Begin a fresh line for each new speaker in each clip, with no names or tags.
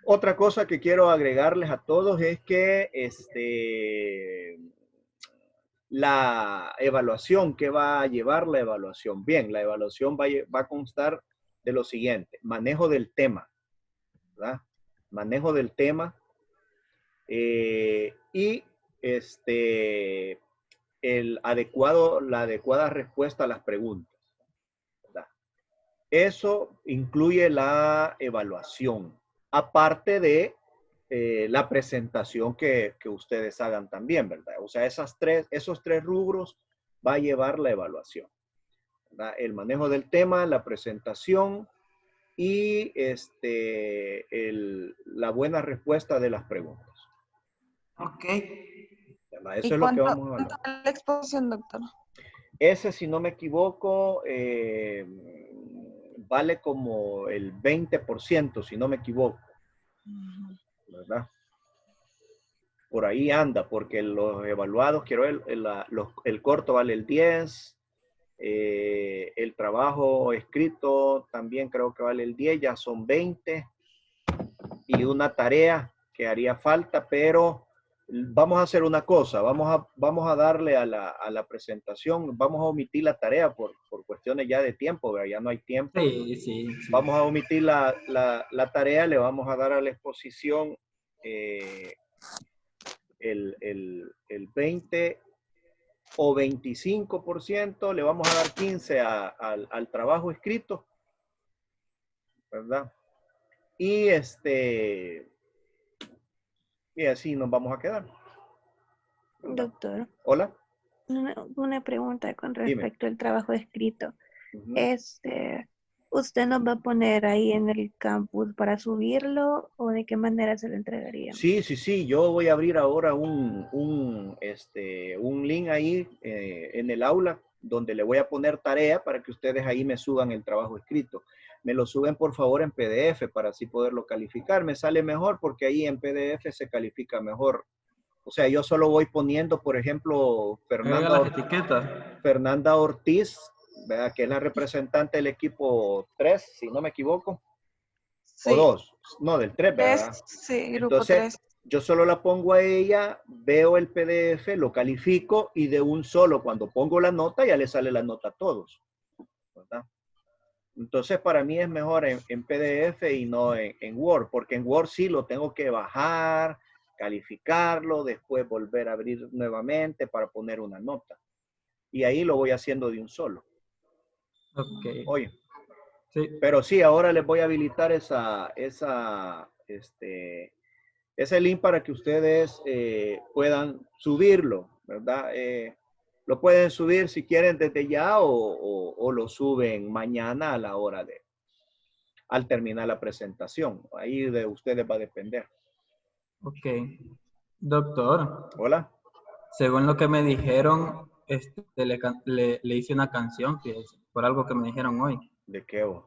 Otra cosa que quiero agregarles a todos es que la evaluación, ¿qué va a llevar la evaluación? Bien, la evaluación va a constar de lo siguiente: manejo del tema, ¿verdad? Manejo del tema y la adecuada respuesta a las preguntas, ¿verdad? Eso incluye la evaluación, aparte de la presentación que ustedes hagan también, ¿verdad? O sea, esos tres rubros va a llevar la evaluación, ¿verdad? El manejo del tema, la presentación y la buena respuesta de las preguntas,
Ok.
¿verdad? Eso
¿Y
es lo que
cuánto
vamos a
cuánto
hablar.
es la exposición, doctor?
Ese, si no me equivoco, vale como el 20%, si no me equivoco, ¿verdad? Por ahí anda, porque los evaluados, quiero el corto vale el 10, el trabajo escrito también creo que vale el 10, ya son 20, y una tarea que haría falta, pero vamos a hacer una cosa, vamos a darle a la presentación, vamos a omitir la tarea por cuestiones ya de tiempo, ¿verdad? Ya no hay tiempo.
Sí, sí, sí.
Vamos a omitir la tarea, le vamos a dar a la exposición el 20 o 25%, le vamos a dar 15 al trabajo escrito, ¿verdad? Y y así nos vamos a quedar, ¿verdad?
Doctor,
Hola,
una pregunta con
dime.
respecto al trabajo escrito.
Ujú.
¿Usted nos va a poner ahí en el campus para subirlo o de qué manera se lo entregaríamos?
Sí, sí, sí, yo voy a abrir ahora un link ahí en el aula donde le voy a poner tarea para que ustedes ahí me suban el trabajo escrito. Me lo suben por favor en PDF para así poderlo calificar. Me sale mejor porque ahí en PDF se califica mejor. O sea, yo solo voy poniendo, por ejemplo,
Agrega las etiquetas.
Fernanda Ortiz, ¿verdad? Que es la representante del equipo 3, si no me equivoco, o
Sí,
2, no, del 3, ¿verdad?
sí, grupo
Entonces,
3.
yo solo la pongo a ella, veo el PDF, lo califico y de un solo, cuando pongo la nota, ya le sale la nota a todos, ¿verdad? Entonces, para mí es mejor en PDF y no en Word, porque en Word sí lo tengo que bajar, calificarlo, después volver a abrir nuevamente para poner una nota. Y ahí lo voy haciendo de un solo.
Ok.
Oye,
Sí.
pero sí, ahora les voy a habilitar ese link para que ustedes puedan subirlo, ¿verdad? Lo pueden subir si quieren desde ya o lo suben mañana a la hora al terminar la presentación. Ahí de ustedes va a depender.
Ok. Doctor,
Hola.
según lo que me dijeron, le hice una canción, fíjese, por algo que me dijeron hoy.
¿De qué vos?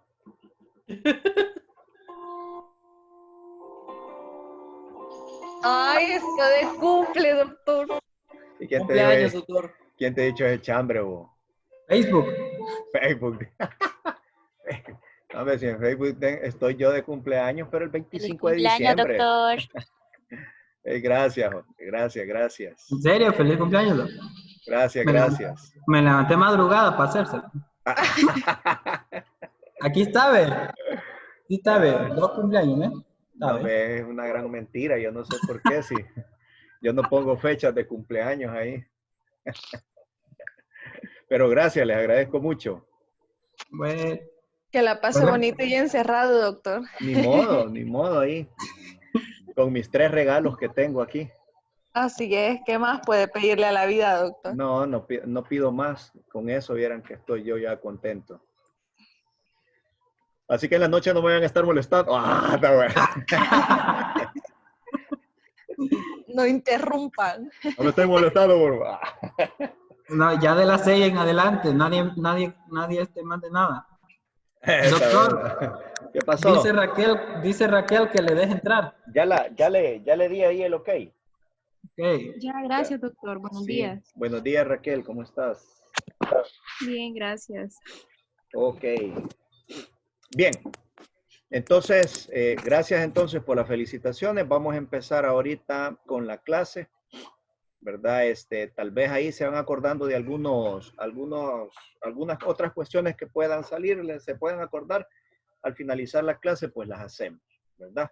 Ay, está de cumple, doctor.
¿Y quién te
Cumpleaños,
dijo,
doctor.
quién te ha dicho ese chambre vos?
Facebook.
Facebook. A ver, si en Facebook estoy yo de cumpleaños, pero el
Feliz
25 de
cumpleaños,
diciembre.
doctor.
Gracias, gracias, gracias.
¿En serio? Feliz cumpleaños, doctor.
Gracias,
Me,
gracias.
me levanté madrugada para hacérselo. Aquí está, ve. Aquí está, ve. 2 cumpleaños, ¿eh? Está,
No,
ve.
es una gran mentira. Yo no sé por qué, si yo no pongo fechas de cumpleaños ahí. Pero gracias, les agradezco mucho.
Bueno,
Que la pase
bueno,
bonito y encerrado, doctor.
Ni modo ahí. Con mis 3 regalos que tengo aquí.
Así es, ¿qué más puede pedirle a la vida, doctor?
No pido más. Con eso vieran que estoy yo ya contento. Así que en la noche no me van a estar molestando. Ah, está bueno.
No interrumpan.
No me estoy molestando, por...
no, ya de las 6 en adelante, nadie mande nada.
Está
Doctor,
bueno. ¿Qué pasó?
dice Raquel que le deje entrar.
Ya le di ahí el ok.
Ok.
Ya,
Ya.
gracias, doctor. Buenos
Sí.
días.
Buenos días, Raquel. ¿Cómo estás?
Bien, gracias.
Ok. Bien. Entonces, gracias entonces por las felicitaciones. Vamos a empezar ahorita con la clase, ¿verdad? Tal vez ahí se van acordando de algunas otras cuestiones que puedan salir, se puedan acordar. Al finalizar la clase, pues las hacemos, ¿verdad?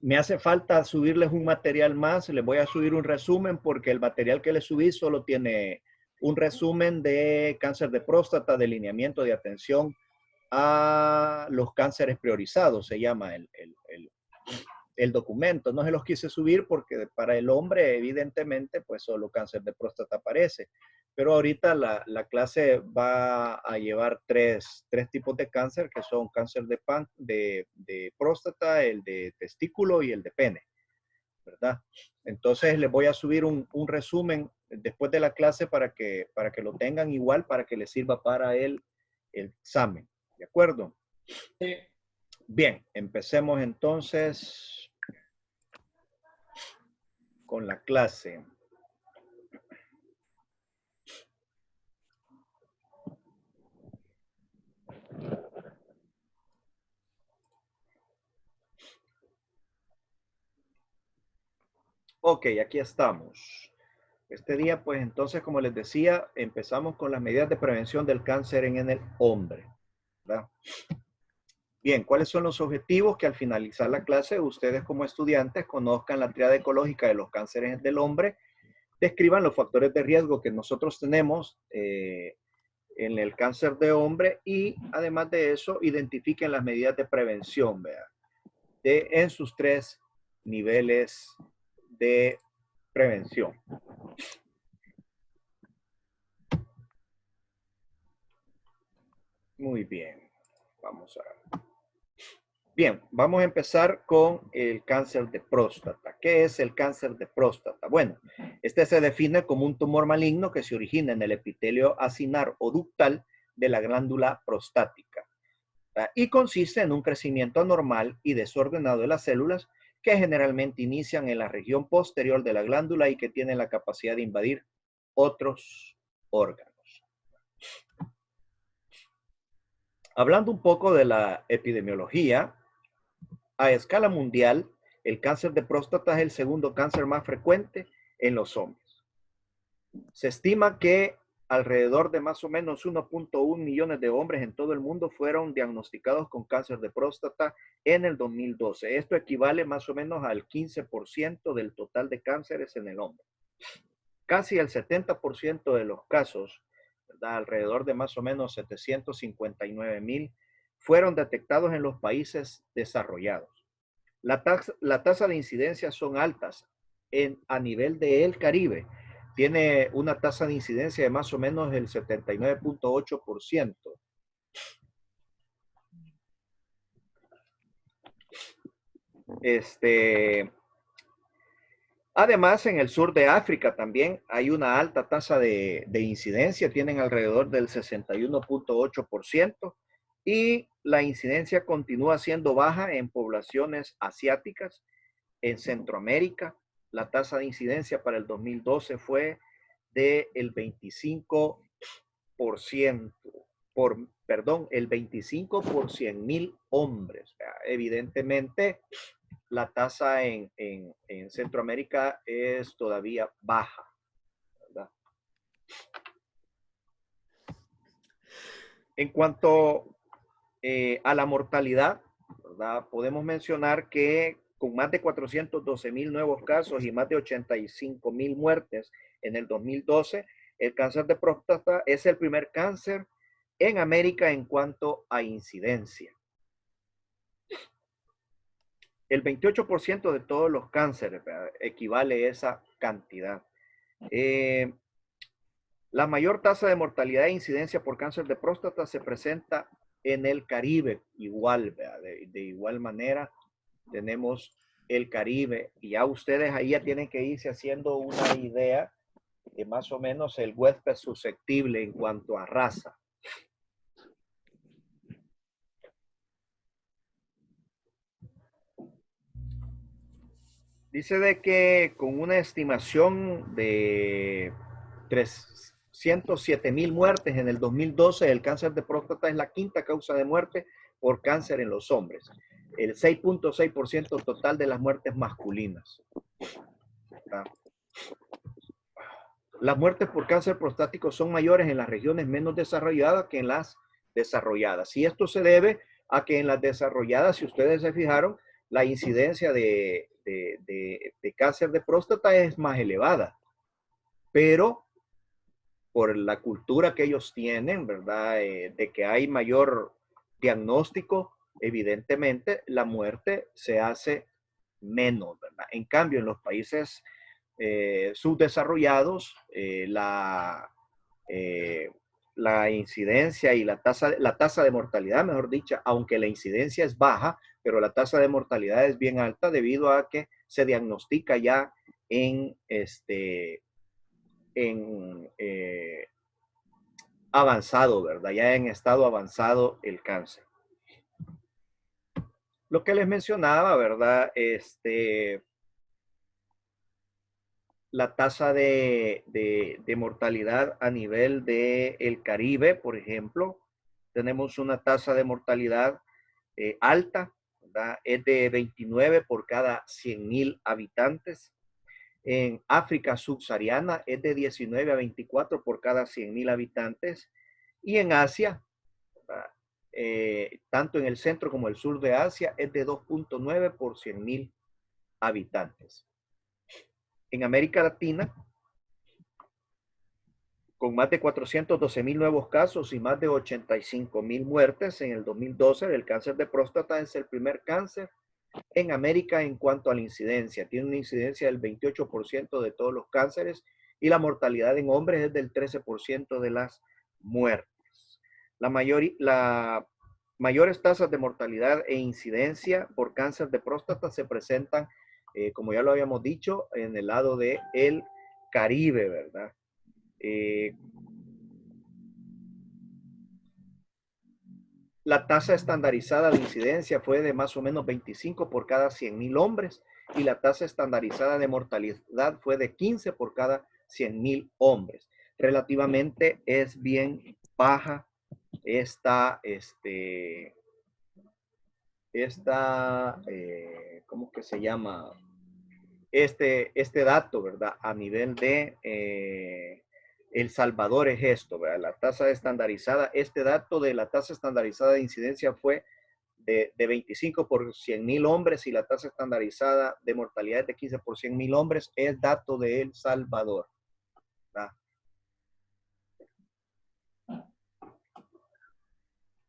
Me hace falta subirles un material más. Les voy a subir un resumen porque el material que les subí solo tiene un resumen de cáncer de próstata, delineamiento de atención a los cánceres priorizados, se llama el documento. No se los quise subir porque para el hombre, evidentemente, pues solo cáncer de próstata aparece. Pero ahorita la clase va a llevar tres tipos de cáncer, que son cáncer de próstata, el de testículo y el de pene, ¿verdad? Entonces les voy a subir un resumen después de la clase para que lo tengan igual, para que les sirva para el examen. ¿De acuerdo?
Sí.
Bien, empecemos entonces con la clase. Ok, aquí estamos. Este día, pues entonces, como les decía, empezamos con las medidas de prevención del cáncer en el hombre, ¿verdad? Bien, ¿cuáles son los objetivos? Que al finalizar la clase, ustedes como estudiantes conozcan la triada ecológica de los cánceres del hombre, describan los factores de riesgo que nosotros tenemos en el cáncer de hombre y además de eso, identifiquen las medidas de prevención, ¿verdad? En sus tres niveles de prevención. Muy bien, vamos a ver. Bien, vamos a empezar con el cáncer de próstata. ¿Qué es el cáncer de próstata? Bueno, este se define como un tumor maligno que se origina en el epitelio acinar o ductal de la glándula prostática, ¿verdad? Y consiste en un crecimiento anormal y desordenado de las células que generalmente inician en la región posterior de la glándula y que tienen la capacidad de invadir otros órganos. Hablando un poco de la epidemiología, a escala mundial, el cáncer de próstata es el segundo cáncer más frecuente en los hombres. Se estima que alrededor de más o menos 1.1 millones de hombres en todo el mundo fueron diagnosticados con cáncer de próstata en el 2012. Esto equivale más o menos al 15% del total de cánceres en el hombre. Casi el 70% de los casos, ¿verdad? Alrededor de más o menos 759,000, fueron detectados en los países desarrollados. La tasa de incidencia son altas a nivel del Caribe. Tiene una tasa de incidencia de más o menos el 79.8%. Además, en el sur de África también hay una alta tasa de incidencia, tienen alrededor del 61.8%, y la incidencia continúa siendo baja en poblaciones asiáticas. En Centroamérica, la tasa de incidencia para el 2012 fue del 25%, el 25 por 100,000 hombres. Evidentemente, la tasa en Centroamérica es todavía baja, ¿verdad? En cuanto a la mortalidad, ¿verdad? Podemos mencionar que con más de 412,000 nuevos casos y más de 85,000 muertes en el 2012, el cáncer de próstata es el primer cáncer en América en cuanto a incidencia. El 28% de todos los cánceres, ¿verdad? Equivale a esa cantidad. La mayor tasa de mortalidad e incidencia por cáncer de próstata se presenta en el Caribe, igual, ¿verdad? De igual manera, tenemos el Caribe, y ya ustedes ahí ya tienen que irse haciendo una idea de más o menos el huésped susceptible en cuanto a raza. Dice de que con una estimación de 107,000 muertes en el 2012. El cáncer de próstata es la quinta causa de muerte por cáncer en los hombres. El 6.6% total de las muertes masculinas. Las muertes por cáncer prostático son mayores en las regiones menos desarrolladas que en las desarrolladas. Y esto se debe a que en las desarrolladas, si ustedes se fijaron, la incidencia de cáncer de próstata es más elevada. Pero por la cultura que ellos tienen, ¿verdad? De que hay mayor diagnóstico, evidentemente la muerte se hace menos, ¿verdad? En cambio, en los países subdesarrollados, la incidencia y la tasa de mortalidad, mejor dicho, aunque la incidencia es baja, pero la tasa de mortalidad es bien alta debido a que se diagnostica ya en avanzado, ¿verdad? Ya en estado avanzado el cáncer. Lo que les mencionaba, ¿verdad? La tasa de mortalidad a nivel del Caribe, por ejemplo, tenemos una tasa de mortalidad alta, ¿verdad? Es de 29 por cada 100,000 habitantes. En África subsahariana es de 19 a 24 por cada 100,000 habitantes. Y en Asia, tanto en el centro como el sur de Asia, es de 2.9 por 100,000 habitantes. En América Latina, con más de 412,000 nuevos casos y más de 85,000 muertes en el 2012, el cáncer de próstata es el primer cáncer en América en cuanto a la incidencia. Tiene una incidencia del 28% de todos los cánceres y la mortalidad en hombres es del 13% de las muertes. Las mayores tasas de mortalidad e incidencia por cáncer de próstata se presentan, como ya lo habíamos dicho, en el lado del Caribe, ¿verdad? La tasa estandarizada de incidencia fue de más o menos 25 por cada 100,000 hombres y la tasa estandarizada de mortalidad fue de 15 por cada 100,000 hombres. Relativamente es bien baja esta ¿cómo que se llama? Este dato, ¿verdad? A nivel de El Salvador es esto, ¿verdad? La tasa estandarizada, este dato de la tasa estandarizada de incidencia fue de 25 por 100,000 hombres y la tasa estandarizada de mortalidad es de 15 por 100,000 hombres, es dato de El Salvador, ¿verdad?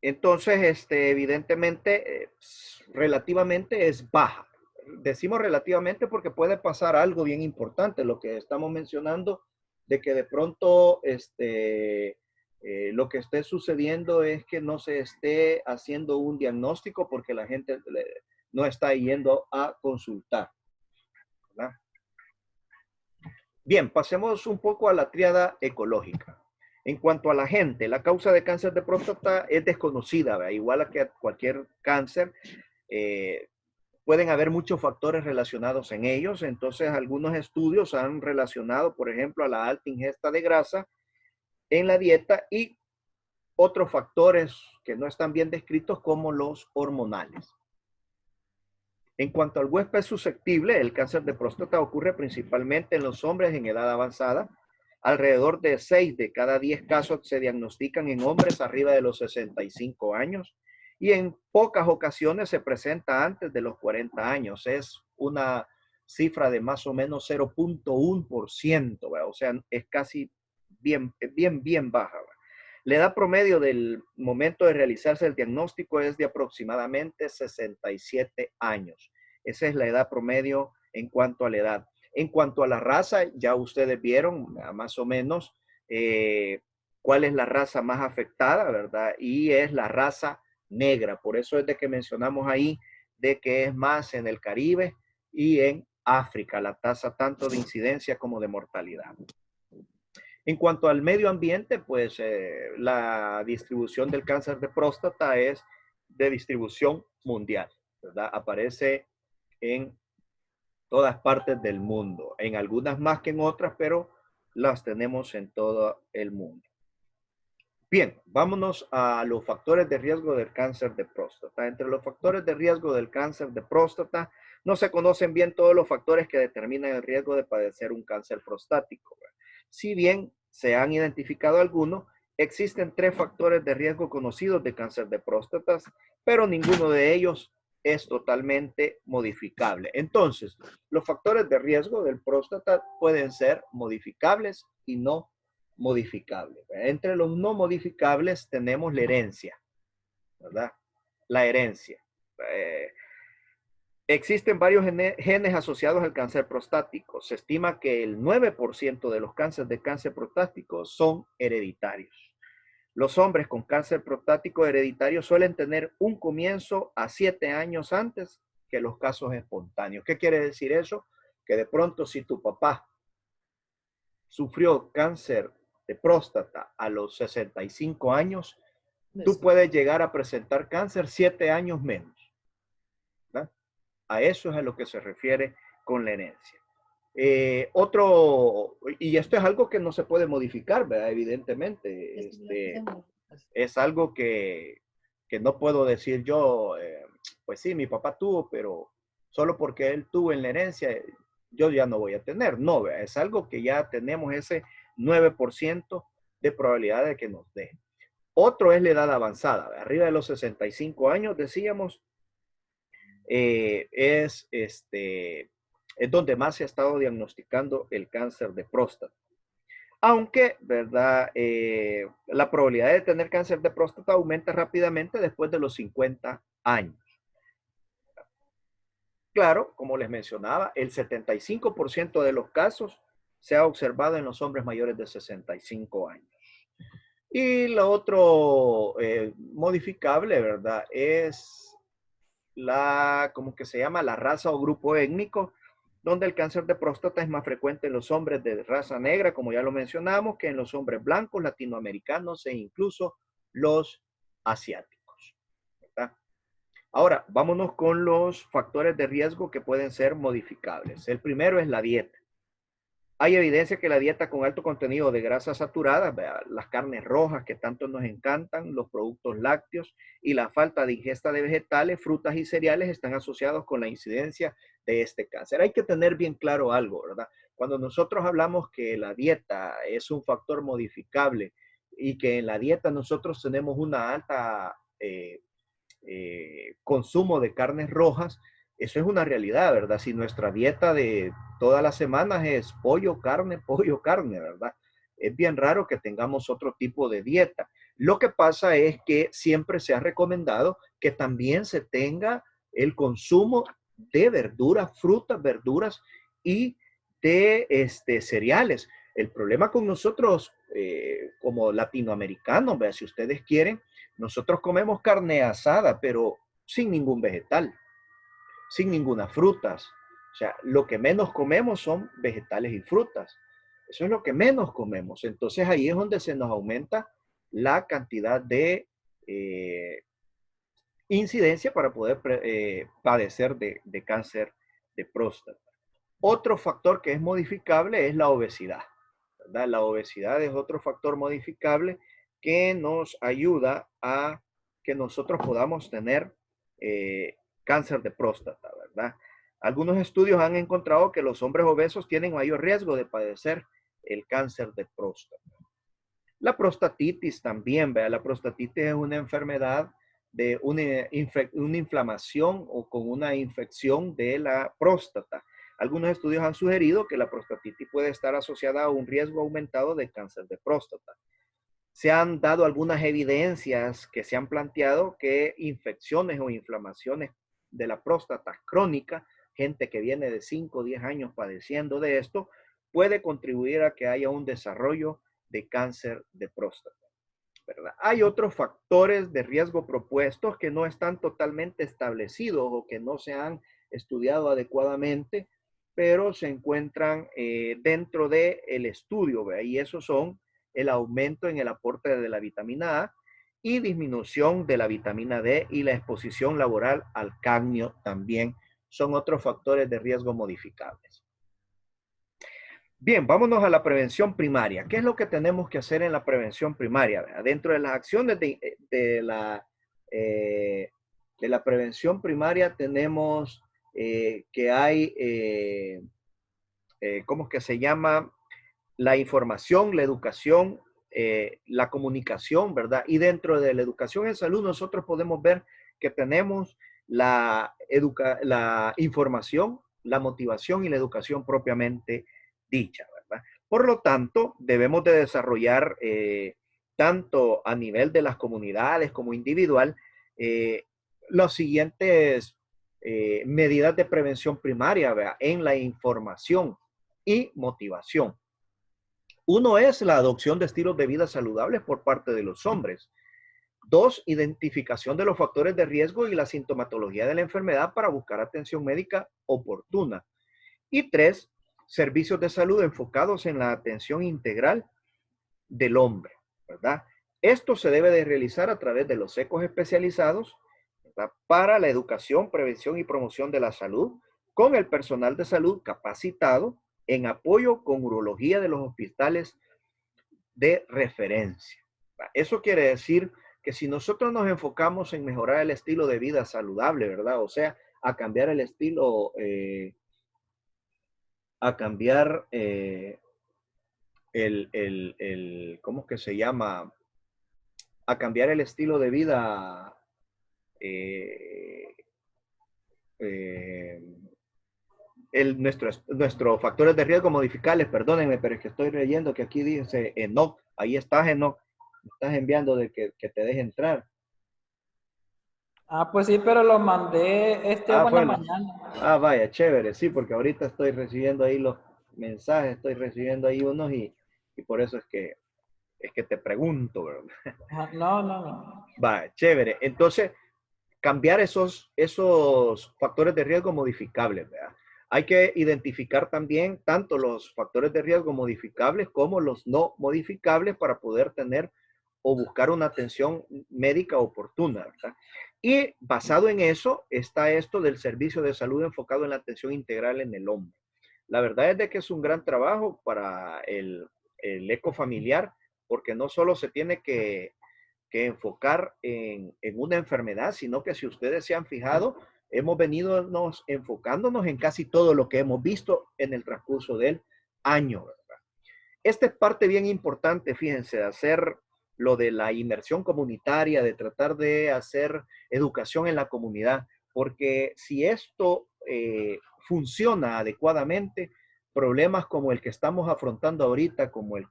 Entonces, evidentemente, relativamente es baja. Decimos relativamente porque puede pasar algo bien importante, lo que estamos mencionando, de que de pronto lo que esté sucediendo es que no se esté haciendo un diagnóstico porque la gente no está yendo a consultar, ¿verdad? Bien, pasemos un poco a la tríada ecológica. En cuanto a la gente, la causa de cáncer de próstata es desconocida, ¿verdad? Igual a que cualquier cáncer. Pueden haber muchos factores relacionados en ellos. Entonces, algunos estudios han relacionado, por ejemplo, a la alta ingesta de grasa en la dieta y otros factores que no están bien descritos como los hormonales. En cuanto al huésped susceptible, el cáncer de próstata ocurre principalmente en los hombres en edad avanzada. Alrededor de 6 de cada 10 casos se diagnostican en hombres arriba de los 65 años y en pocas ocasiones se presenta antes de los 40 años. Es una cifra de más o menos 0.1%, o sea, es casi bien baja. La edad promedio del momento de realizarse el diagnóstico es de aproximadamente 67 años. Esa es la edad promedio en cuanto a la edad. En cuanto a la raza, ya ustedes vieron más o menos cuál es la raza más afectada, ¿verdad? Y es la raza negra. Por eso es de que mencionamos ahí de que es más en el Caribe y en África la tasa tanto de incidencia como de mortalidad. En cuanto al medio ambiente, pues la distribución del cáncer de próstata es de distribución mundial, ¿verdad? Aparece en todas partes del mundo, en algunas más que en otras, pero las tenemos en todo el mundo. Bien, vámonos a los factores de riesgo del cáncer de próstata. Entre los factores de riesgo del cáncer de próstata, no se conocen bien todos los factores que determinan el riesgo de padecer un cáncer prostático. Si bien se han identificado algunos, existen 3 factores de riesgo conocidos de cáncer de próstata, pero ninguno de ellos es totalmente modificable. Entonces, los factores de riesgo del próstata pueden ser modificables y no modificables. Entre los no modificables tenemos la herencia, ¿verdad? La herencia. Existen varios genes asociados al cáncer prostático. Se estima que el 9% de los cánceres de cáncer prostático son hereditarios. Los hombres con cáncer prostático hereditario suelen tener un comienzo a 7 años antes que los casos espontáneos. ¿Qué quiere decir eso? Que de pronto si tu papá sufrió cáncer de próstata a los 65 años, tú puedes llegar a presentar cáncer 7 años menos. ¿Verdad? A eso es a lo que se refiere con la herencia. Y esto es algo que no se puede modificar, ¿verdad? Evidentemente. Es algo que no puedo decir yo, pues sí, mi papá tuvo, pero solo porque él tuvo en la herencia, yo ya no voy a tener. No, ¿verdad? Es algo que ya tenemos ese 9% de probabilidad de que nos dé. Otro es la edad avanzada, ¿verdad? Arriba de los 65 años, decíamos, es donde más se ha estado diagnosticando el cáncer de próstata. Aunque, ¿verdad? La probabilidad de tener cáncer de próstata aumenta rápidamente después de los 50 años. Claro, como les mencionaba, el 75% de los casos se ha observado en los hombres mayores de 65 años. Y lo otro modificable, ¿verdad? Es ¿cómo que se llama? La raza o grupo étnico, donde el cáncer de próstata es más frecuente en los hombres de raza negra, como ya lo mencionamos, que en los hombres blancos, latinoamericanos e incluso los asiáticos, ¿verdad? Ahora, vámonos con los factores de riesgo que pueden ser modificables. El primero es la dieta. Hay evidencia que la dieta con alto contenido de grasas saturadas, las carnes rojas que tanto nos encantan, los productos lácteos y la falta de ingesta de vegetales, frutas y cereales están asociados con la incidencia de este cáncer. Hay que tener bien claro algo, ¿verdad? Cuando nosotros hablamos que la dieta es un factor modificable y que en la dieta nosotros tenemos una alta consumo de carnes rojas, eso es una realidad, ¿verdad? Si nuestra dieta de todas las semanas es pollo, carne, ¿verdad? Es bien raro que tengamos otro tipo de dieta. Lo que pasa es que siempre se ha recomendado que también se tenga el consumo de verduras, frutas, verduras y de cereales. El problema con nosotros como latinoamericanos, ¿verdad? Si ustedes quieren, nosotros comemos carne asada, pero sin ningún vegetal, sin ninguna frutas. O sea, lo que menos comemos son vegetales y frutas. Eso es lo que menos comemos. Entonces ahí es donde se nos aumenta la cantidad de incidencia para poder padecer de cáncer de próstata. Otro factor que es modificable es la obesidad, ¿verdad? La obesidad es otro factor modificable que nos ayuda a que nosotros podamos tener cáncer de próstata, ¿verdad? Algunos estudios han encontrado que los hombres obesos tienen mayor riesgo de padecer el cáncer de próstata. La prostatitis también, ¿verdad? La prostatitis es una enfermedad de una inflamación o con una infección de la próstata. Algunos estudios han sugerido que la prostatitis puede estar asociada a un riesgo aumentado de cáncer de próstata. Se han dado algunas evidencias que se han planteado que infecciones o inflamaciones de la próstata crónica, gente que viene de 5 o 10 años padeciendo de esto, puede contribuir a que haya un desarrollo de cáncer de próstata, ¿verdad? Hay otros factores de riesgo propuestos que no están totalmente establecidos o que no se han estudiado adecuadamente, pero se encuentran dentro del estudio, ¿verdad? Y esos son el aumento en el aporte de la vitamina A y disminución de la vitamina D y la exposición laboral al cadmio también son otros factores de riesgo modificables. Bien, vámonos a la prevención primaria. ¿Qué es lo que tenemos que hacer en la prevención primaria? Dentro de las acciones eh, de la prevención primaria tenemos que hay, ¿cómo es que se llama? La información, la educación, la comunicación, ¿verdad? Y dentro de la educación en salud nosotros podemos ver que tenemos la información, la motivación y la educación propiamente dicha, ¿verdad? Por lo tanto, debemos de desarrollar tanto a nivel de las comunidades como individual las siguientes medidas de prevención primaria, ¿verdad? En la información y motivación. Uno es la adopción de estilos de vida saludables por parte de los hombres. Dos, identificación de los factores de riesgo y la sintomatología de la enfermedad para buscar atención médica oportuna. Y tres, servicios de salud enfocados en la atención integral del hombre, ¿verdad? Esto se debe de realizar a través de los ecos especializados, ¿verdad? Para la educación, prevención y promoción de la salud, con el personal de salud capacitado en apoyo con urología de los hospitales de referencia. Eso quiere decir que si nosotros nos enfocamos en mejorar el estilo de vida saludable, ¿verdad? O sea, a cambiar el estilo, a cambiar ¿cómo es que se llama? A cambiar el estilo de vida, eh, eh, nuestros factores de riesgo modificables, perdónenme, pero es que estoy leyendo que aquí dice Enoch, ahí estás Enoch, me estás enviando de que te deje entrar.
Ah, pues sí, pero lo mandé en la mañana.
Ah, vaya, chévere, sí, porque ahorita estoy recibiendo ahí los mensajes, estoy recibiendo ahí unos y por eso es que te pregunto, ¿verdad?
Ajá, no, no, no.
Vaya, chévere. Entonces, cambiar esos factores de riesgo modificables, ¿verdad? Hay que identificar también tanto los factores de riesgo modificables como los no modificables para poder tener o buscar una atención médica oportuna, ¿verdad? Y basado en eso está esto del servicio de salud enfocado en la atención integral en el hombre. La verdad es de que es un gran trabajo para el eco familiar, porque no solo se tiene que enfocar en una enfermedad, sino que si ustedes se han fijado, hemos venido enfocándonos en casi todo lo que hemos visto en el transcurso del año, ¿verdad? Esta es parte bien importante, fíjense, de hacer lo de la inmersión comunitaria, de tratar de hacer educación en la comunidad, porque si esto funciona adecuadamente, problemas como el que estamos afrontando ahorita, como el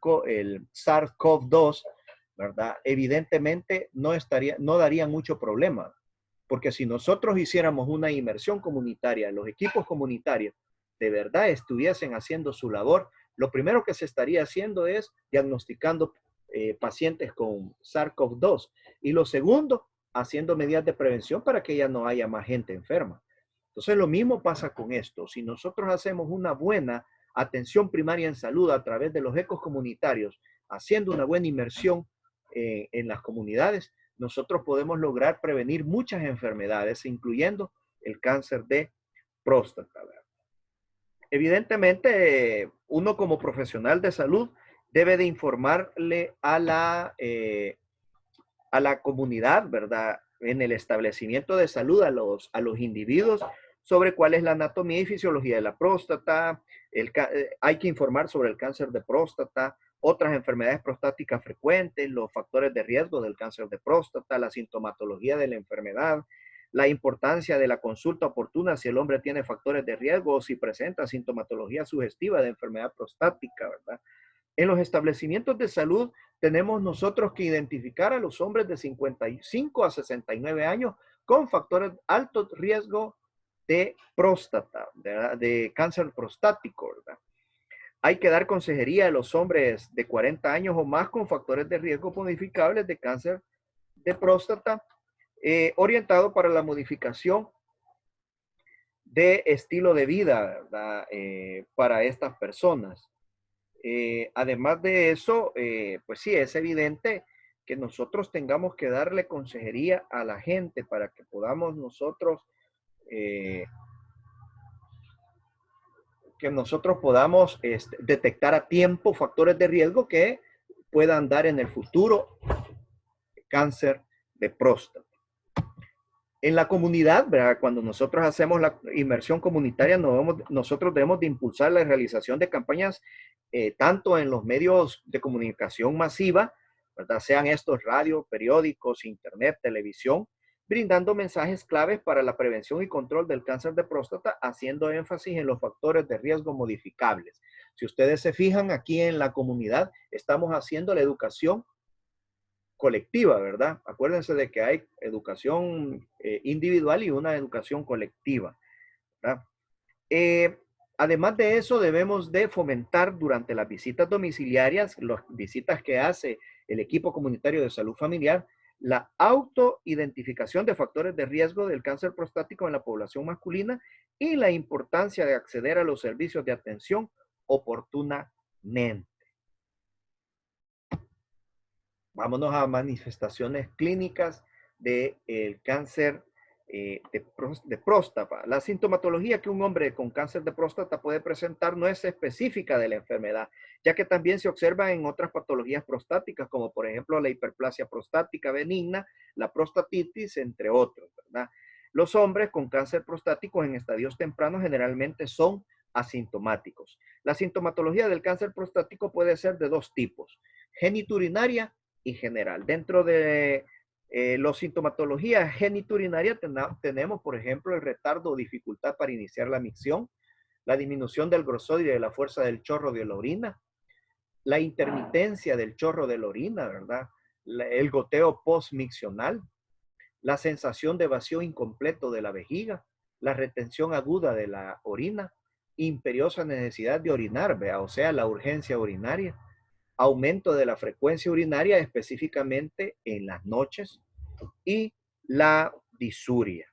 SARS-CoV-2, ¿verdad? Evidentemente no daría mucho problema, porque si nosotros hiciéramos una inmersión comunitaria, los equipos comunitarios de verdad estuviesen haciendo su labor, lo primero que se estaría haciendo es diagnosticando pacientes con SARS-CoV-2 y lo segundo, haciendo medidas de prevención para que ya no haya más gente enferma. Entonces lo mismo pasa con esto. Si nosotros hacemos una buena atención primaria en salud a través de los ecos comunitarios, haciendo una buena inmersión en las comunidades, nosotros podemos lograr prevenir muchas enfermedades, incluyendo el cáncer de próstata. Evidentemente, uno como profesional de salud debe de informarle a la comunidad, ¿verdad? En el establecimiento de salud a los individuos sobre cuál es la anatomía y fisiología de la próstata. Hay que informar sobre el cáncer de próstata, otras enfermedades prostáticas frecuentes, los factores de riesgo del cáncer de próstata, la sintomatología de la enfermedad, la importancia de la consulta oportuna si el hombre tiene factores de riesgo o si presenta sintomatología sugestiva de enfermedad prostática, ¿verdad? En los establecimientos de salud tenemos nosotros que identificar a los hombres de 55 a 69 años con factores de alto riesgo de próstata, ¿verdad? De cáncer prostático, ¿verdad? Hay que dar consejería a los hombres de 40 años o más con factores de riesgo modificables de cáncer de próstata, orientado para la modificación de estilo de vida, ¿verdad? Para estas personas. Además de eso, pues sí, es evidente que nosotros tengamos que darle consejería a la gente para que podamos nosotros que nosotros podamos detectar a tiempo factores de riesgo que puedan dar en el futuro cáncer de próstata. En la comunidad, ¿verdad? Cuando nosotros hacemos la inmersión comunitaria, nosotros debemos de impulsar la realización de campañas tanto en los medios de comunicación masiva, ¿verdad? Sean estos radio, periódicos, internet, televisión, brindando mensajes claves para la prevención y control del cáncer de próstata, haciendo énfasis en los factores de riesgo modificables. Si ustedes se fijan, aquí en la comunidad estamos haciendo la educación colectiva, ¿verdad? Acuérdense de que hay educación individual y una educación colectiva, ¿verdad? Además de eso, debemos de fomentar durante las visitas domiciliarias, las visitas que hace el equipo comunitario de salud familiar, la autoidentificación de factores de riesgo del cáncer prostático en la población masculina y la importancia de acceder a los servicios de atención oportunamente. Vámonos a manifestaciones clínicas del cáncer de próstata. La sintomatología que un hombre con cáncer de próstata puede presentar no es específica de la enfermedad, ya que también se observa en otras patologías prostáticas, como por ejemplo la hiperplasia prostática benigna, la prostatitis, entre otros, ¿verdad? Los hombres con cáncer prostático en estadios tempranos generalmente son asintomáticos. La sintomatología del cáncer prostático puede ser de dos tipos: genitourinaria y general. Dentro de la sintomatología genitourinaria tenemos, por ejemplo, el retardo o dificultad para iniciar la micción, la disminución del grosor y de la fuerza del chorro de la orina, la intermitencia del chorro de la orina, ¿verdad? El goteo postmiccional, la sensación de vacío incompleto de la vejiga, la retención aguda de la orina, imperiosa necesidad de orinar, ¿verdad? O sea, la urgencia urinaria, aumento de la frecuencia urinaria específicamente en las noches y la disuria.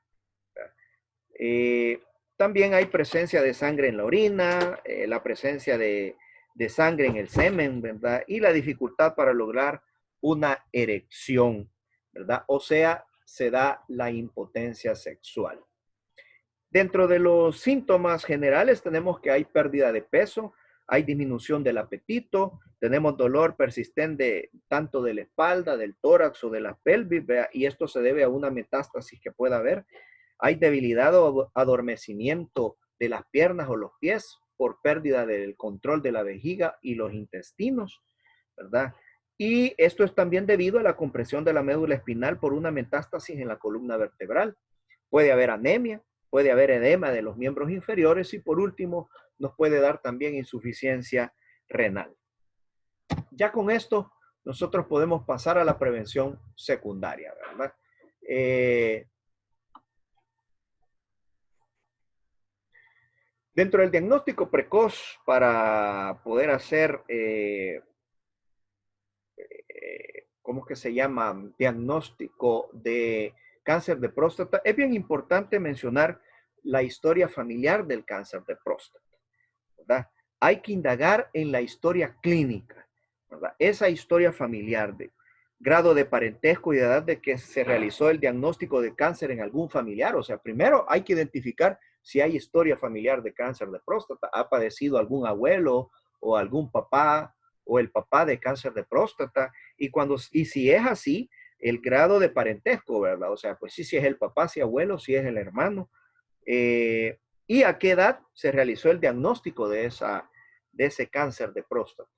También hay presencia de sangre en la orina, la presencia de sangre en el semen, ¿verdad? Y la dificultad para lograr una erección, ¿verdad? O sea, se da la impotencia sexual. Dentro de los síntomas generales tenemos que hay pérdida de peso, hay disminución del apetito, tenemos dolor persistente tanto de la espalda, del tórax o de la pelvis, ¿verdad? Y esto se debe a una metástasis que pueda haber. Hay debilidad o adormecimiento de las piernas o los pies por pérdida del control de la vejiga y los intestinos, ¿verdad? Y esto es también debido a la compresión de la médula espinal por una metástasis en la columna vertebral. Puede haber anemia, puede haber edema de los miembros inferiores y por último nos puede dar también insuficiencia renal. Ya con esto nosotros podemos pasar a la prevención secundaria, ¿verdad? Dentro del diagnóstico precoz para poder hacer, ¿cómo es que se llama? Diagnóstico de cáncer de próstata, es bien importante mencionar la historia familiar del cáncer de próstata, ¿verdad? Hay que indagar en la historia clínica, ¿verdad? Esa historia familiar de grado de parentesco y de edad de que se realizó el diagnóstico de cáncer en algún familiar. O sea, primero hay que identificar si hay historia familiar de cáncer de próstata. ¿Ha padecido algún abuelo o algún papá o el papá de cáncer de próstata? Y si es así, el grado de parentesco, ¿verdad? O sea, pues sí, si es el papá, si es abuelo, si es el hermano. ¿Y a qué edad se realizó el diagnóstico de ese cáncer de próstata?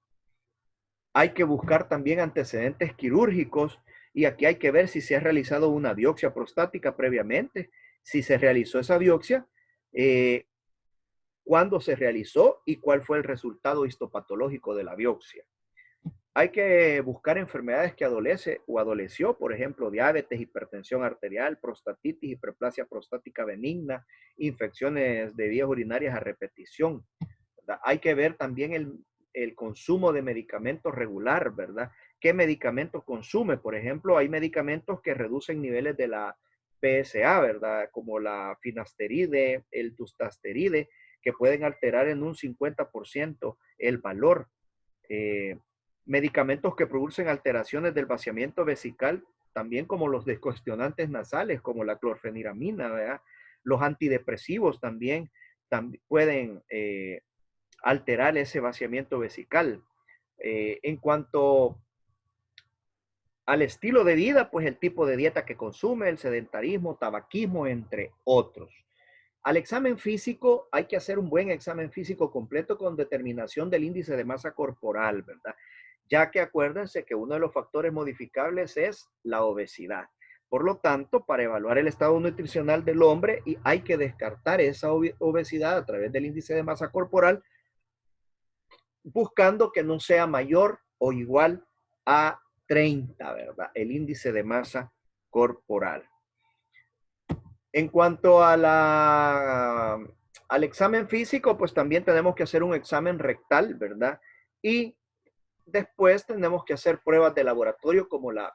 Hay que buscar también antecedentes quirúrgicos y aquí hay que ver si se ha realizado una biopsia prostática previamente, si se realizó esa biopsia, cuándo se realizó y cuál fue el resultado histopatológico de la biopsia. Hay que buscar enfermedades que adolece o adoleció, por ejemplo, diabetes, hipertensión arterial, prostatitis, hiperplasia prostática benigna, infecciones de vías urinarias a repetición, ¿verdad? Hay que ver también el consumo de medicamentos regular, ¿verdad? ¿Qué medicamentos consume? Por ejemplo, hay medicamentos que reducen niveles de la PSA, ¿verdad? Como la finasteride, el dustasteride, que pueden alterar en un 50% el valor. Medicamentos que producen alteraciones del vaciamiento vesical, también como los descongestionantes nasales, como la clorfeniramina, ¿verdad? Los antidepresivos también pueden alterar ese vaciamiento vesical. En cuanto al estilo de vida, pues el tipo de dieta que consume, el sedentarismo, tabaquismo, entre otros. Al examen físico, hay que hacer un buen examen físico completo con determinación del índice de masa corporal, ¿verdad? Ya que acuérdense que uno de los factores modificables es la obesidad. Por lo tanto, para evaluar el estado nutricional del hombre, hay que descartar esa obesidad a través del índice de masa corporal, buscando que no sea mayor o igual a 30, ¿verdad? El índice de masa corporal. En cuanto a al examen físico, pues también tenemos que hacer un examen rectal, ¿verdad? Y después tenemos que hacer pruebas de laboratorio como la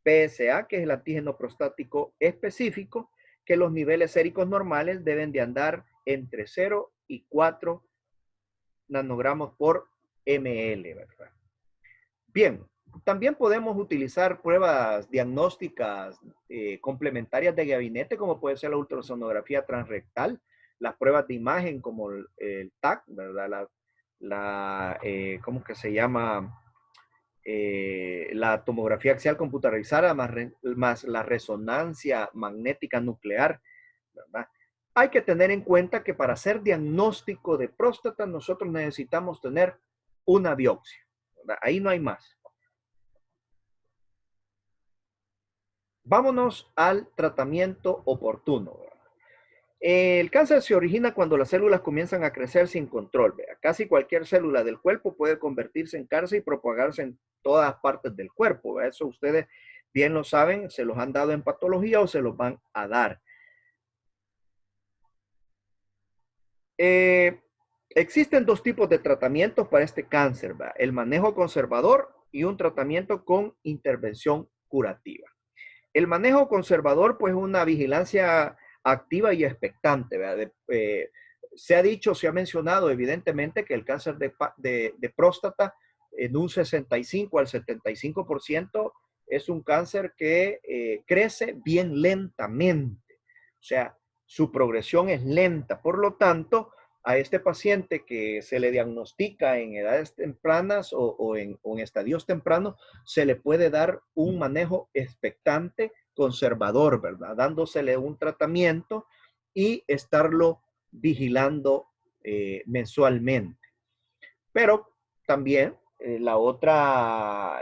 PSA, que es el antígeno prostático específico, que los niveles séricos normales deben de andar entre 0 y 4 nanogramos por ml, ¿verdad? Bien, también podemos utilizar pruebas diagnósticas complementarias de gabinete, como puede ser la ultrasonografía transrectal, las pruebas de imagen como el TAC, ¿verdad? ¿Cómo que se llama? La tomografía axial computarizada más la resonancia magnética nuclear, ¿verdad? Hay que tener en cuenta que para hacer diagnóstico de próstata nosotros necesitamos tener una biopsia, ¿verdad? Ahí no hay más. Vámonos al tratamiento oportuno, ¿verdad? El cáncer se origina cuando las células comienzan a crecer sin control. ¿Verdad? Casi cualquier célula del cuerpo puede convertirse en cáncer y propagarse en todas partes del cuerpo. ¿Verdad? Eso ustedes bien lo saben, se los han dado en patología o se los van a dar. Existen dos tipos de tratamientos para este cáncer, ¿verdad? El manejo conservador y un tratamiento con intervención curativa. El manejo conservador, pues una vigilancia activa y expectante, ¿verdad? Se ha dicho, se ha mencionado evidentemente que el cáncer de próstata en un 65 al 75% es un cáncer que crece bien lentamente. O sea, su progresión es lenta. Por lo tanto, a este paciente que se le diagnostica en edades tempranas o en estadios tempranos, se le puede dar un manejo expectante, conservador, ¿verdad? Dándosele un tratamiento y estarlo vigilando mensualmente. Pero también la otra